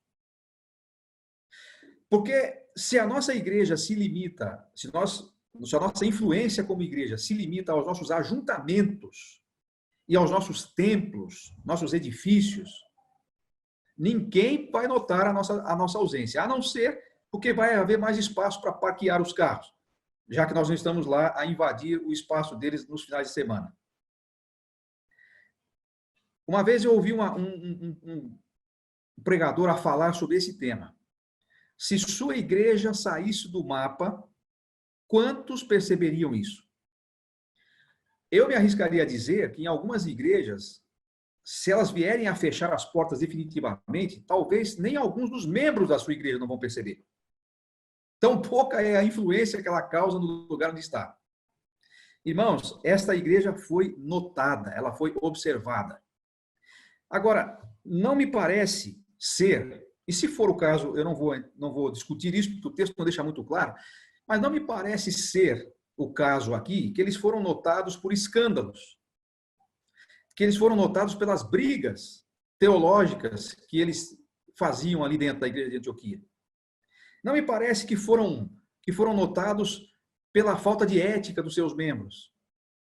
Porque se a nossa igreja se limita, se a nossa influência como igreja se limita aos nossos ajuntamentos e aos nossos templos, nossos edifícios, ninguém vai notar a nossa ausência, a não ser porque vai haver mais espaço para parquear os carros, já que nós não estamos lá a invadir o espaço deles nos finais de semana. Uma vez eu ouvi um pregador a falar sobre esse tema. Se sua igreja saísse do mapa, quantos perceberiam isso? Eu me arriscaria a dizer que em algumas igrejas, se elas vierem a fechar as portas definitivamente, talvez nem alguns dos membros da sua igreja não vão perceber. Tão pouca é a influência que ela causa no lugar onde está. Irmãos, esta igreja foi notada, ela foi observada. Agora, não me parece ser, e se for o caso, eu não vou discutir isso, porque o texto não deixa muito claro, mas não me parece ser o caso aqui que eles foram notados por escândalos, que eles foram notados pelas brigas teológicas que eles faziam ali dentro da igreja de Antioquia. Não me parece que foram notados pela falta de ética dos seus membros.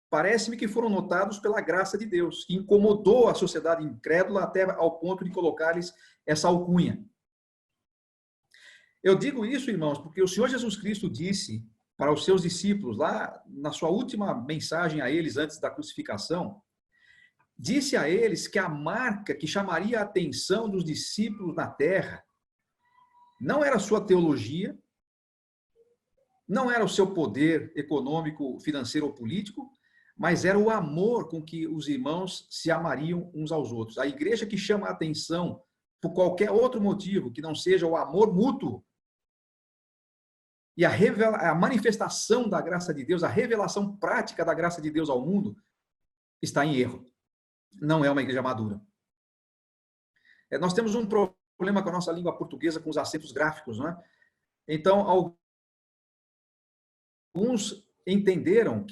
Parece-me que foram notados pela graça de Deus, que incomodou a sociedade incrédula até ao ponto de colocar-lhes essa alcunha. Eu digo isso, irmãos, porque o Senhor Jesus Cristo disse para os seus discípulos, lá na sua última mensagem a eles antes da crucificação, disse a eles que a marca que chamaria a atenção dos discípulos na terra não era a sua teologia, não era o seu poder econômico, financeiro ou político, mas era o amor com que os irmãos se amariam uns aos outros. A igreja que chama a atenção por qualquer outro motivo que não seja o amor mútuo e a manifestação da graça de Deus, a revelação prática da graça de Deus ao mundo, está em erro. Não é uma igreja madura. Nós temos um problema com a nossa língua portuguesa, com os acentos gráficos, não é? Então, alguns entenderam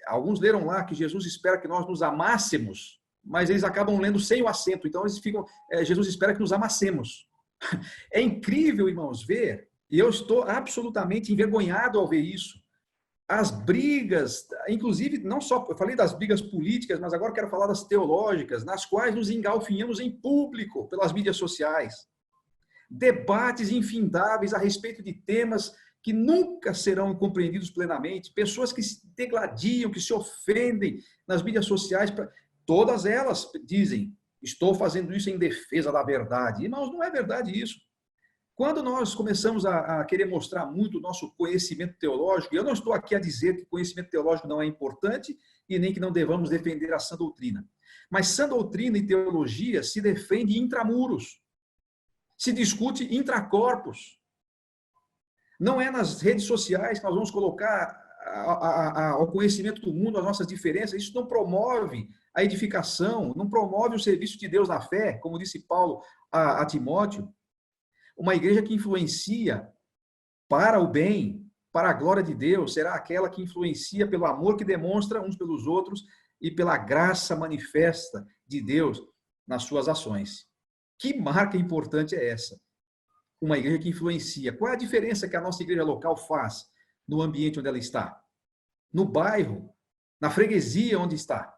alguns leram lá que Jesus espera que nós nos amássemos, mas eles acabam lendo sem o acento. Então, eles ficam, Jesus espera que nos amassemos. É incrível, irmãos, ver, e eu estou absolutamente envergonhado ao ver isso. As brigas, inclusive, não só, eu falei das brigas políticas, mas agora quero falar das teológicas, nas quais nos engalfinhamos em público pelas mídias sociais. Debates infindáveis a respeito de temas que nunca serão compreendidos plenamente, pessoas que se degladiam, que se ofendem nas mídias sociais, todas elas dizem, estou fazendo isso em defesa da verdade. Irmãos, não é verdade isso. Quando nós começamos a querer mostrar muito o nosso conhecimento teológico, eu não estou aqui a dizer que conhecimento teológico não é importante e nem que não devamos defender a sã doutrina. Mas sã doutrina e teologia se defende intramuros, se discute intracorpos. Não é nas redes sociais que nós vamos colocar ao conhecimento do mundo, as nossas diferenças, isso não promove a edificação, não promove o serviço de Deus na fé, como disse Paulo a Timóteo. Uma igreja que influencia para o bem, para a glória de Deus, será aquela que influencia pelo amor que demonstra uns pelos outros e pela graça manifesta de Deus nas suas ações. Que marca importante é essa? Uma igreja que influencia. Qual é a diferença que a nossa igreja local faz no ambiente onde ela está? No bairro, na freguesia onde está?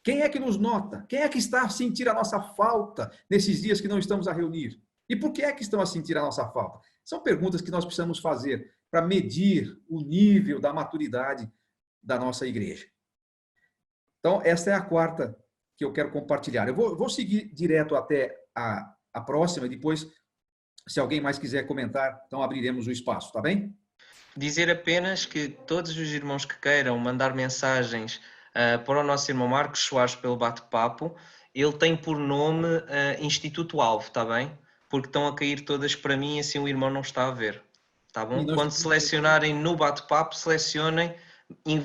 Quem é que nos nota? Quem é que está a sentir a nossa falta nesses dias que não estamos a reunir? E por que é que estão a sentir a nossa falta? São perguntas que nós precisamos fazer para medir o nível da maturidade da nossa igreja. Então, esta é a quarta que eu quero compartilhar. Eu vou seguir direto até a próxima e depois, se alguém mais quiser comentar, então abriremos o espaço, tá bem? Dizer apenas que todos os irmãos que queiram mandar mensagens para o nosso irmão Marcos Soares pelo bate-papo, ele tem por nome Instituto Alvo, está bem? Porque estão a cair todas para mim e assim o irmão não está a ver, tá bom? Quando selecionarem no bate-papo, selecionem,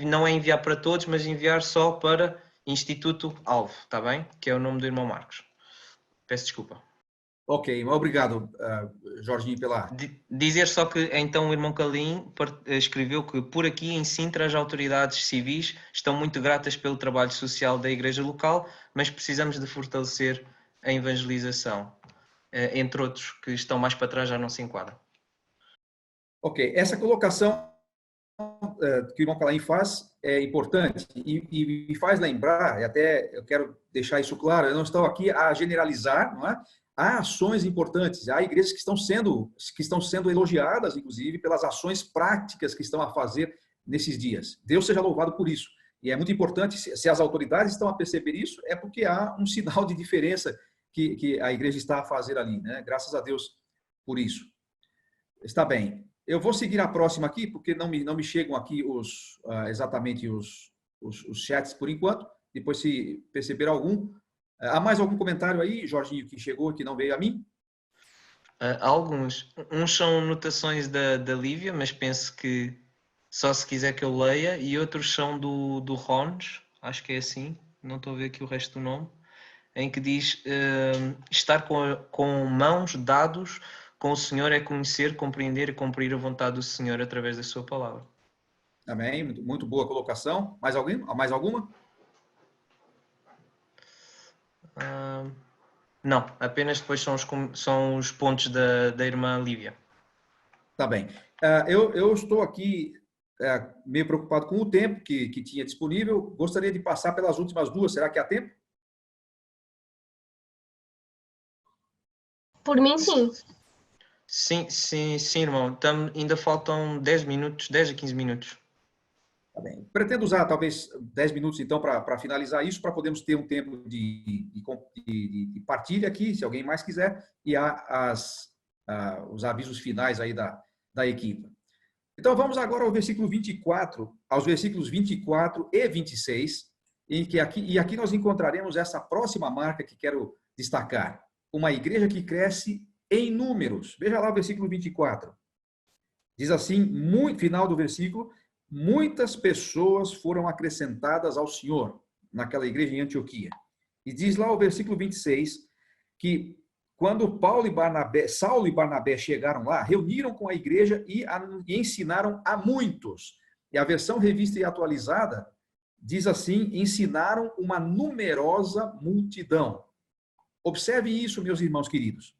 não é enviar para todos, mas enviar só para Instituto Alvo, está bem? Que é o nome do irmão Marcos. Peço desculpa. Ok, obrigado, Jorginho, pela... Dizer só que então o irmão Calim escreveu que por aqui em Sintra as autoridades civis estão muito gratas pelo trabalho social da igreja local, mas precisamos de fortalecer a evangelização. Entre outros que estão mais para trás já não se enquadram. Ok, essa colocação que o irmão Calim faz é importante e faz lembrar, e até eu quero deixar isso claro, eu não estou aqui a generalizar, não é? Há ações importantes, há igrejas que estão sendo elogiadas, inclusive, pelas ações práticas que estão a fazer nesses dias. Deus seja louvado por isso. E é muito importante, se as autoridades estão a perceber isso, é porque há um sinal de diferença que a igreja está a fazer ali, né? Graças a Deus por isso. Está bem. Eu vou seguir a próxima aqui, porque não me chegam aqui exatamente os chats por enquanto. Depois, se perceber algum. Há mais algum comentário aí, Jorginho, que chegou, que não veio a mim? Alguns. Uns são notações da Lívia, mas penso que só se quiser que eu leia. E outros são do Rones, acho que é assim. Não estou a ver aqui o resto do nome. Em que diz estar com mãos dados com o Senhor é conhecer, compreender e cumprir a vontade do Senhor através da sua palavra. Amém. Muito boa colocação. Mais alguém? Mais alguma? Não, apenas depois são os pontos da irmã Lívia. Tá bem. Eu estou aqui meio preocupado com o tempo que tinha disponível. Gostaria de passar pelas últimas duas. Será que há tempo? Por mim, sim. Sim, irmão. Ainda faltam 10 a 15 minutos. Tá bem. Pretendo usar talvez 10 minutos, então, para finalizar isso, para podermos ter um tempo de partilha aqui, se alguém mais quiser, e há os avisos finais aí da equipe. Então, vamos agora ao versículo 24, aos versículos 24 e 26, e aqui nós encontraremos essa próxima marca que quero destacar. Uma igreja que cresce em números. Veja lá o versículo 24. Diz assim, final do versículo, muitas pessoas foram acrescentadas ao Senhor naquela igreja em Antioquia. E diz lá o versículo 26 que quando Saulo e Barnabé chegaram lá, reuniram com a igreja e ensinaram a muitos. E a versão revista e atualizada diz assim, ensinaram uma numerosa multidão. Observe isso, meus irmãos queridos.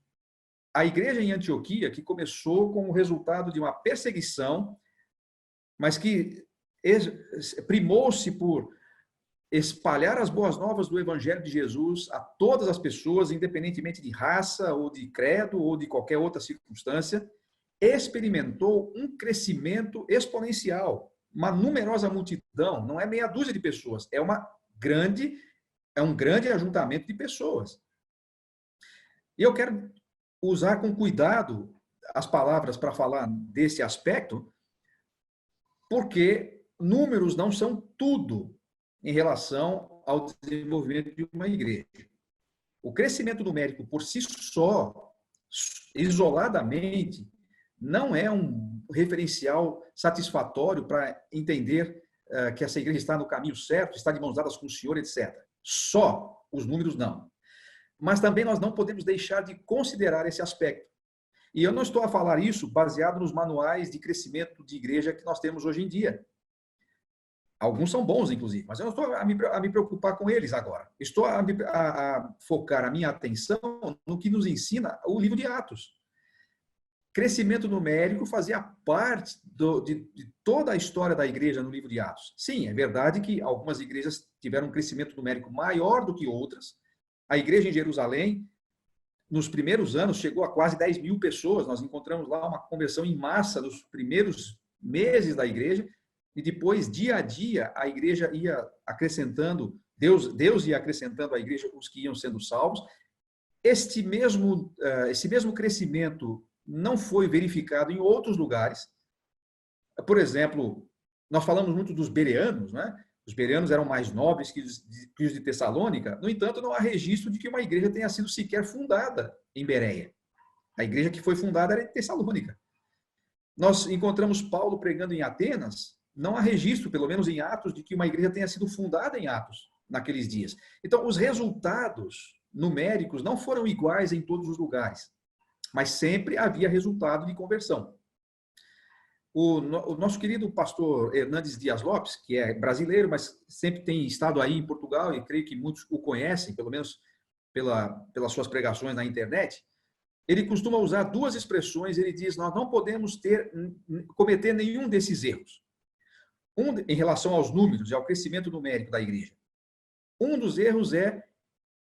A igreja em Antioquia, que começou com o resultado de uma perseguição, mas que primou-se por espalhar as boas novas do Evangelho de Jesus a todas as pessoas, independentemente de raça, ou de credo, ou de qualquer outra circunstância, experimentou um crescimento exponencial. Uma numerosa multidão, não é meia dúzia de pessoas, é um grande ajuntamento de pessoas. E eu quero usar com cuidado as palavras para falar desse aspecto, porque números não são tudo em relação ao desenvolvimento de uma igreja. O crescimento numérico por si só, isoladamente, não é um referencial satisfatório para entender que essa igreja está no caminho certo, está de mãos dadas com o Senhor, etc. Só os números não. Mas também nós não podemos deixar de considerar esse aspecto. E eu não estou a falar isso baseado nos manuais de crescimento de igreja que nós temos hoje em dia. Alguns são bons, inclusive, mas eu não estou a me preocupar com eles agora. Estou a focar a minha atenção no que nos ensina o livro de Atos. Crescimento numérico fazia parte de toda a história da igreja no livro de Atos. Sim, é verdade que algumas igrejas tiveram um crescimento numérico maior do que outras. A igreja em Jerusalém, nos primeiros anos, chegou a quase 10 mil pessoas. Nós encontramos lá uma conversão em massa nos primeiros meses da igreja. E depois, dia a dia, a igreja ia acrescentando, Deus ia acrescentando à igreja os que iam sendo salvos. Esse mesmo crescimento não foi verificado em outros lugares. Por exemplo, nós falamos muito dos bereanos, né? Os bereanos eram mais nobres que os de Tessalônica. No entanto, não há registro de que uma igreja tenha sido sequer fundada em Bereia. A igreja que foi fundada era em Tessalônica. Nós encontramos Paulo pregando em Atenas. Não há registro, pelo menos em Atos, de que uma igreja tenha sido fundada em Atos naqueles dias. Então, os resultados numéricos não foram iguais em todos os lugares, mas sempre havia resultado de conversão. O nosso querido pastor Hernandes Dias Lopes, que é brasileiro, mas sempre tem estado aí em Portugal, e creio que muitos o conhecem, pelo menos pelas suas pregações na internet, ele costuma usar duas expressões. Ele diz: nós não podemos cometer nenhum desses erros. Em relação aos números e ao crescimento numérico da igreja. Um dos erros é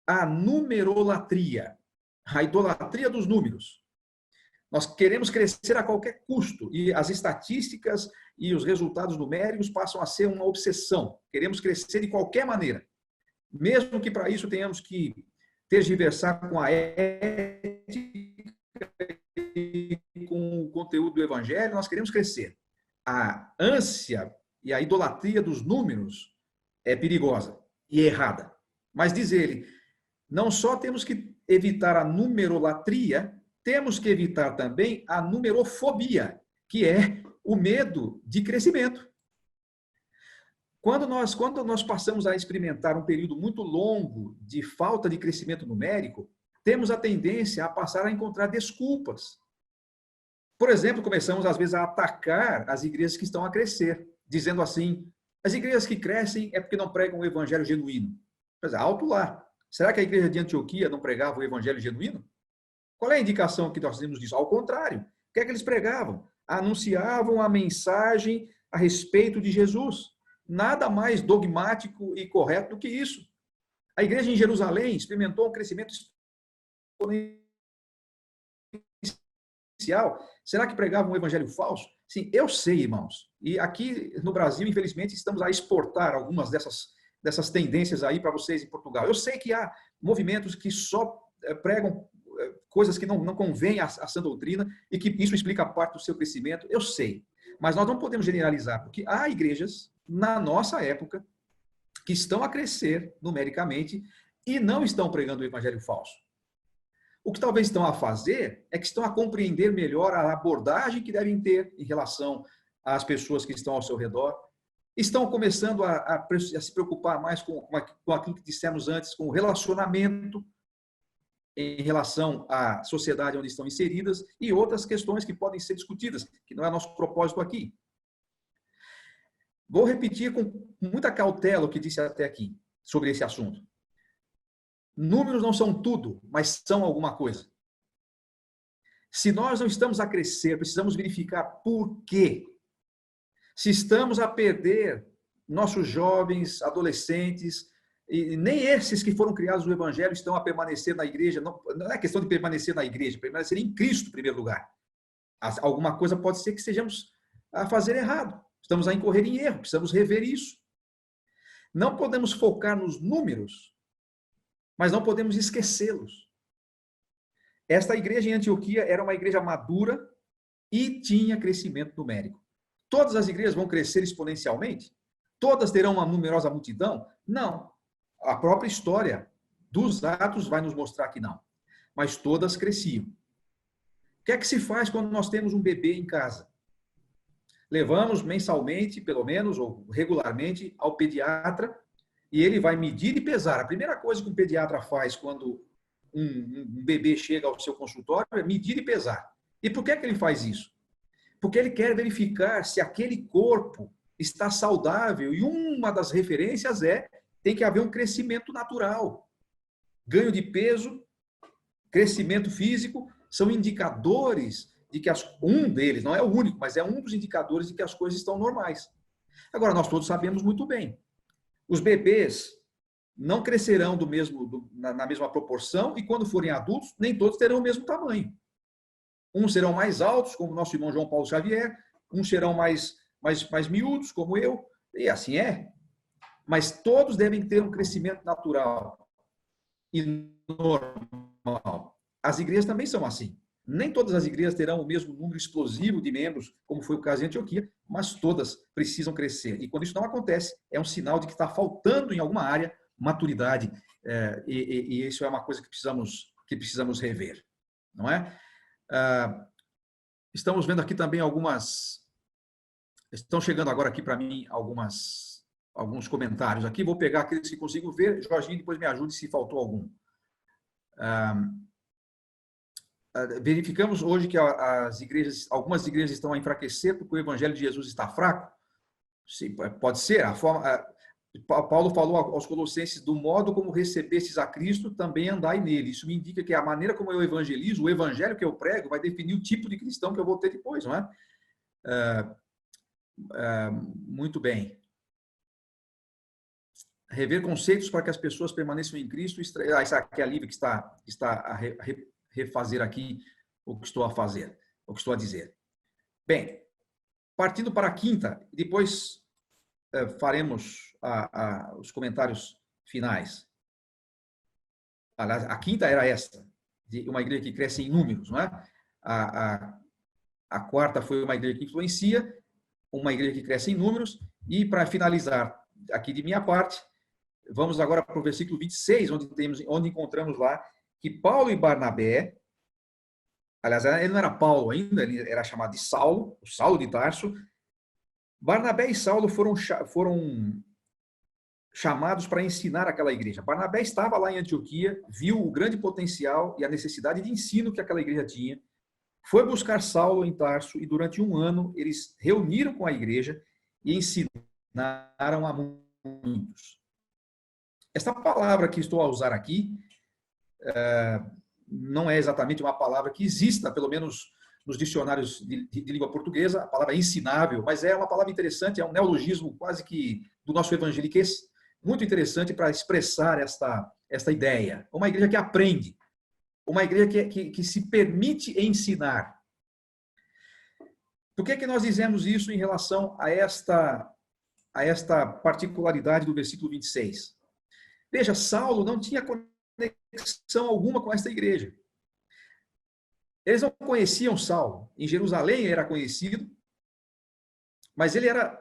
a numerolatria, a idolatria dos números. Nós queremos crescer a qualquer custo e as estatísticas e os resultados numéricos passam a ser uma obsessão. Queremos crescer de qualquer maneira, mesmo que para isso tenhamos que tergiversar com a ética e com o conteúdo do evangelho. Nós queremos crescer. A ânsia e a idolatria dos números é perigosa e errada. Mas, diz ele, não só temos que evitar a numerolatria, temos que evitar também a numerofobia, que é o medo de crescimento. Quando nós passamos a experimentar um período muito longo de falta de crescimento numérico, temos a tendência a passar a encontrar desculpas. Por exemplo, começamos às vezes a atacar as igrejas que estão a crescer, dizendo assim: as igrejas que crescem é porque não pregam o evangelho genuíno. Mas alto lá. Será que a igreja de Antioquia não pregava o evangelho genuíno? Qual é a indicação que nós temos disso? Ao contrário. O que é que eles pregavam? Anunciavam a mensagem a respeito de Jesus. Nada mais dogmático e correto do que isso. A igreja em Jerusalém experimentou um crescimento exponencial. Será que pregavam um evangelho falso? Sim, eu sei, irmãos. E aqui no Brasil, infelizmente, estamos a exportar algumas dessas tendências aí para vocês em Portugal. Eu sei que há movimentos que só pregam coisas que não convêm à sã doutrina e que isso explica parte do seu crescimento. Eu sei. Mas nós não podemos generalizar, porque há igrejas na nossa época que estão a crescer numericamente e não estão pregando o evangelho falso. O que talvez estão a fazer é que estão a compreender melhor a abordagem que devem ter em relação às pessoas que estão ao seu redor. Estão começando a se preocupar mais com aquilo que dissemos antes, com o relacionamento em relação à sociedade onde estão inseridas e outras questões que podem ser discutidas, que não é nosso propósito aqui. Vou repetir com muita cautela o que disse até aqui sobre esse assunto. Números não são tudo, mas são alguma coisa. Se nós não estamos a crescer, precisamos verificar por quê. Se estamos a perder nossos jovens, adolescentes, e nem esses que foram criados no Evangelho estão a permanecer na igreja, não é questão de permanecer na igreja, permanecer em Cristo em primeiro lugar. Alguma coisa pode ser que estejamos a fazer errado. Estamos a incorrer em erro, precisamos rever isso. Não podemos focar nos números, mas não podemos esquecê-los. Esta igreja em Antioquia era uma igreja madura e tinha crescimento numérico. Todas as igrejas vão crescer exponencialmente? Todas terão uma numerosa multidão? Não. A própria história dos Atos vai nos mostrar que não. Mas todas cresciam. que é que se faz quando nós temos um bebê em casa? Levamos mensalmente, pelo menos, ou regularmente, ao pediatra e ele vai medir e pesar. A primeira coisa que um pediatra faz quando um bebê chega ao seu consultório é medir e pesar. E por que ele faz isso? Porque ele quer verificar se aquele corpo está saudável e uma das referências tem que haver um crescimento natural. Ganho de peso, crescimento físico, são indicadores de que um deles, não é o único, mas é um dos indicadores de que as coisas estão normais. Agora, nós todos sabemos muito bem, os bebês não crescerão na mesma proporção e quando forem adultos, nem todos terão o mesmo tamanho. Uns serão mais altos, como o nosso irmão João Paulo Xavier, uns serão mais miúdos, como eu, e assim é. Mas todos devem ter um crescimento natural e normal. As igrejas também são assim. Nem todas as igrejas terão o mesmo número explosivo de membros, como foi o caso em Antioquia, mas todas precisam crescer. E quando isso não acontece, é um sinal de que está faltando em alguma área maturidade, e isso é uma coisa que precisamos rever, não é? Estamos vendo aqui também estão chegando agora aqui para mim alguns comentários aqui, vou pegar aqueles que consigo ver, Jorginho, depois me ajude se faltou algum. Verificamos hoje que algumas igrejas estão a enfraquecer porque o evangelho de Jesus está fraco. Sim, pode ser. Paulo falou aos Colossenses, do modo como recebestes a Cristo, também andai nele. Isso me indica que a maneira como eu evangelizo, o evangelho que eu prego, vai definir o tipo de cristão que eu vou ter depois, não é? Muito bem. Rever conceitos para que as pessoas permaneçam em Cristo. Isso aqui é a Lívia que está a refazer aqui o que estou a fazer, o que estou a dizer. Bem, partindo para a quinta, depois faremos os comentários finais. A quinta era esta, de uma igreja que cresce em números, não é? A quarta foi uma igreja que influencia, uma igreja que cresce em números, e para finalizar aqui de minha parte, vamos agora para o versículo 26, onde encontramos lá que Paulo e Barnabé, aliás, ele não era Paulo ainda, ele era chamado de Saulo, o Saulo de Tarso. Barnabé e Saulo foram chamados para ensinar aquela igreja. Barnabé estava lá em Antioquia, viu o grande potencial e a necessidade de ensino que aquela igreja tinha, foi buscar Saulo em Tarso e durante um ano eles reuniram com a igreja e ensinaram a muitos. Esta palavra que estou a usar aqui não é exatamente uma palavra que exista, pelo menos nos dicionários de língua portuguesa, a palavra é ensinável, mas é uma palavra interessante, é um neologismo quase que do nosso evangeliquez, muito interessante para expressar esta ideia. Uma igreja que aprende, uma igreja que se permite ensinar. Por que nós dizemos isso em relação a esta particularidade do versículo 26? Veja, Saulo não tinha conexão alguma com esta igreja. Eles não conheciam Saulo. Em Jerusalém ele era conhecido, mas ele era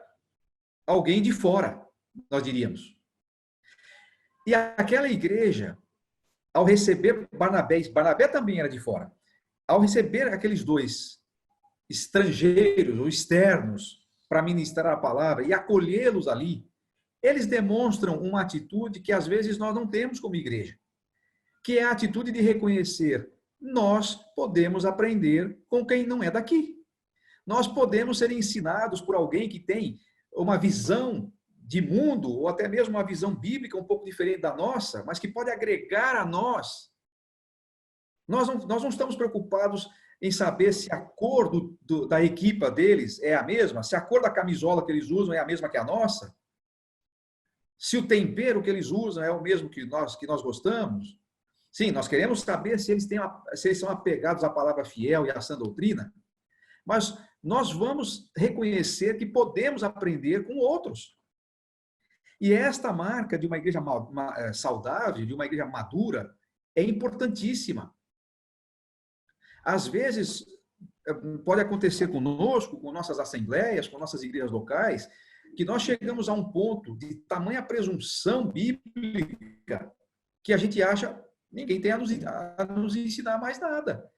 alguém de fora, nós diríamos. E aquela igreja, ao receber Barnabé também era de fora, ao receber aqueles dois estrangeiros ou externos para ministrar a palavra e acolhê-los ali, eles demonstram uma atitude que às vezes nós não temos como igreja, que é a atitude de reconhecer: nós podemos aprender com quem não é daqui. Nós podemos ser ensinados por alguém que tem uma visão de mundo, ou até mesmo uma visão bíblica um pouco diferente da nossa, mas que pode agregar a nós. Nós não estamos preocupados em saber se a cor da equipa deles é a mesma, se a cor da camisola que eles usam é a mesma que a nossa, se o tempero que eles usam é o mesmo que nós gostamos. Sim, nós queremos saber se eles são apegados à palavra fiel e à sã doutrina, mas nós vamos reconhecer que podemos aprender com outros. E esta marca de uma igreja saudável, de uma igreja madura, é importantíssima. Às vezes, pode acontecer conosco, com nossas assembleias, com nossas igrejas locais, que nós chegamos a um ponto de tamanha presunção bíblica que a gente acha ninguém tem a nos ensinar mais nada.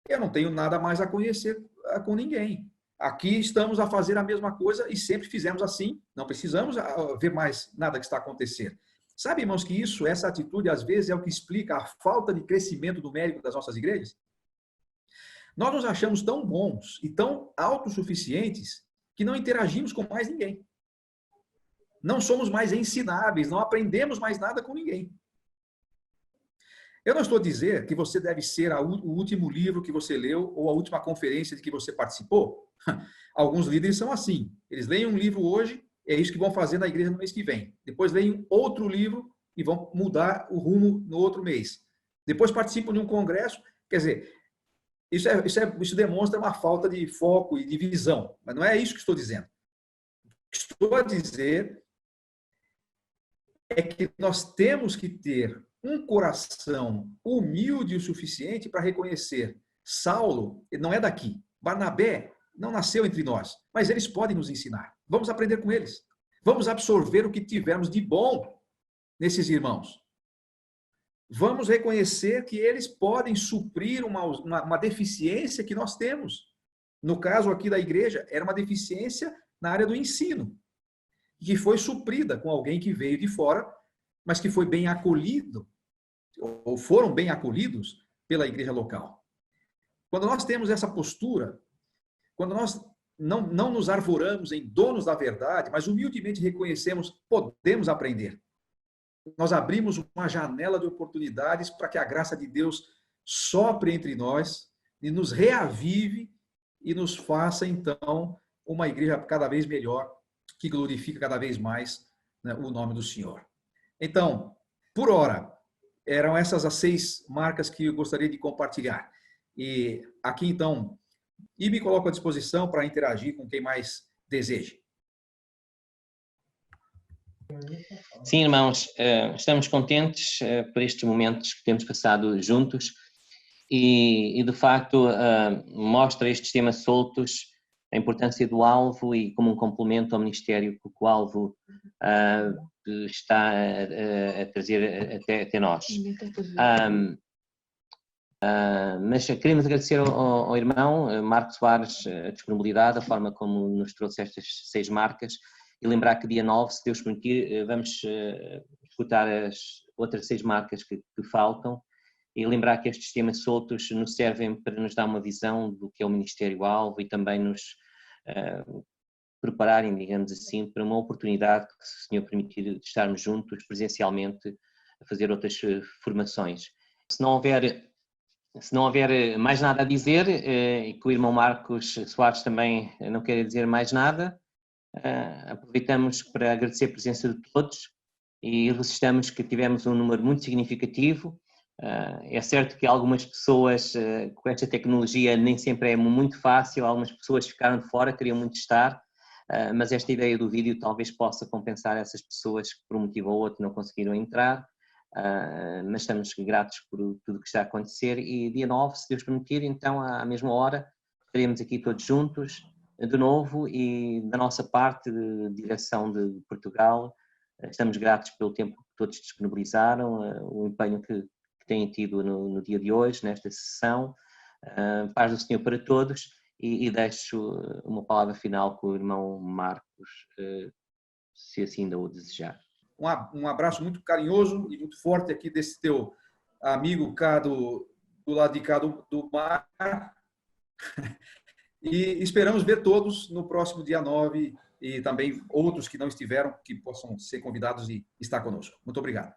eu não tenho nada mais a conhecer com ninguém. Aqui estamos a fazer a mesma coisa e sempre fizemos assim, não precisamos ver mais nada que está acontecendo. Sabe, irmãos, que essa atitude, às vezes, é o que explica a falta de crescimento numérico das nossas igrejas? Nós nos achamos tão bons e tão autossuficientes que não interagimos com mais ninguém. Não somos mais ensináveis, não aprendemos mais nada com ninguém. Eu não estou a dizer que você deve ser o último livro que você leu ou a última conferência de que você participou. Alguns líderes são assim. Eles leem um livro hoje, é isso que vão fazer na igreja no mês que vem. Depois leem outro livro e vão mudar o rumo no outro mês. Depois participam de um congresso. Quer dizer, isso demonstra uma falta de foco e de visão. Mas não é isso que estou dizendo. O que estou a dizer é que nós temos que ter um coração humilde o suficiente para reconhecer Saulo não é daqui, Barnabé não nasceu entre nós, mas eles podem nos ensinar. Vamos aprender com eles. Vamos absorver o que tivermos de bom nesses irmãos. Vamos reconhecer que eles podem suprir uma deficiência que nós temos. No caso aqui da igreja, era uma deficiência na área do ensino, que foi suprida com alguém que veio de fora, mas que foi bem acolhido, ou foram bem acolhidos pela igreja local. Quando nós temos essa postura, quando nós não nos arvoramos em donos da verdade, mas humildemente reconhecemos, podemos aprender. Nós abrimos uma janela de oportunidades para que a graça de Deus sopre entre nós e nos reavive e nos faça, então, uma igreja cada vez melhor, que glorifica cada vez mais, né, o nome do Senhor. Então, por hora, eram essas as 6 marcas que eu gostaria de compartilhar. E aqui, então, me coloco à disposição para interagir com quem mais deseje. Sim, irmãos, estamos contentes por estes momentos que temos passado juntos e de facto, mostra estes temas soltos a importância do alvo e como um complemento ao ministério que o alvo está a trazer até nós. Mas queremos agradecer ao irmão Marcos Soares a disponibilidade, a forma como nos trouxe estas 6 marcas e lembrar que dia 9, se Deus permitir, vamos escutar as outras 6 marcas que faltam e lembrar que estes temas soltos nos servem para nos dar uma visão do que é o Ministério-Alvo e também nos prepararem, digamos assim, para uma oportunidade que, se o Senhor permitir, de estarmos juntos presencialmente a fazer outras formações. Se não houver mais nada a dizer e que o irmão Marcos Soares também não queira dizer mais nada, aproveitamos para agradecer a presença de todos e registramos que tivemos um número muito significativo. É certo que algumas pessoas com esta tecnologia nem sempre é muito fácil, algumas pessoas ficaram de fora, queriam muito estar, mas esta ideia do vídeo talvez possa compensar essas pessoas que por um motivo ou outro não conseguiram entrar, mas estamos gratos por tudo o que está a acontecer e dia 9, se Deus permitir, então à mesma hora estaremos aqui todos juntos de novo e da nossa parte de direção de Portugal estamos gratos pelo tempo que todos disponibilizaram, o empenho que têm tido no dia de hoje, nesta sessão. Paz do Senhor para todos e deixo uma palavra final com o irmão Marcos, se assim ainda o desejar. Um abraço muito carinhoso e muito forte aqui desse teu amigo cá do lado de cá do mar. E esperamos ver todos no próximo dia 9 e também outros que não estiveram, que possam ser convidados e estar conosco. Muito obrigado.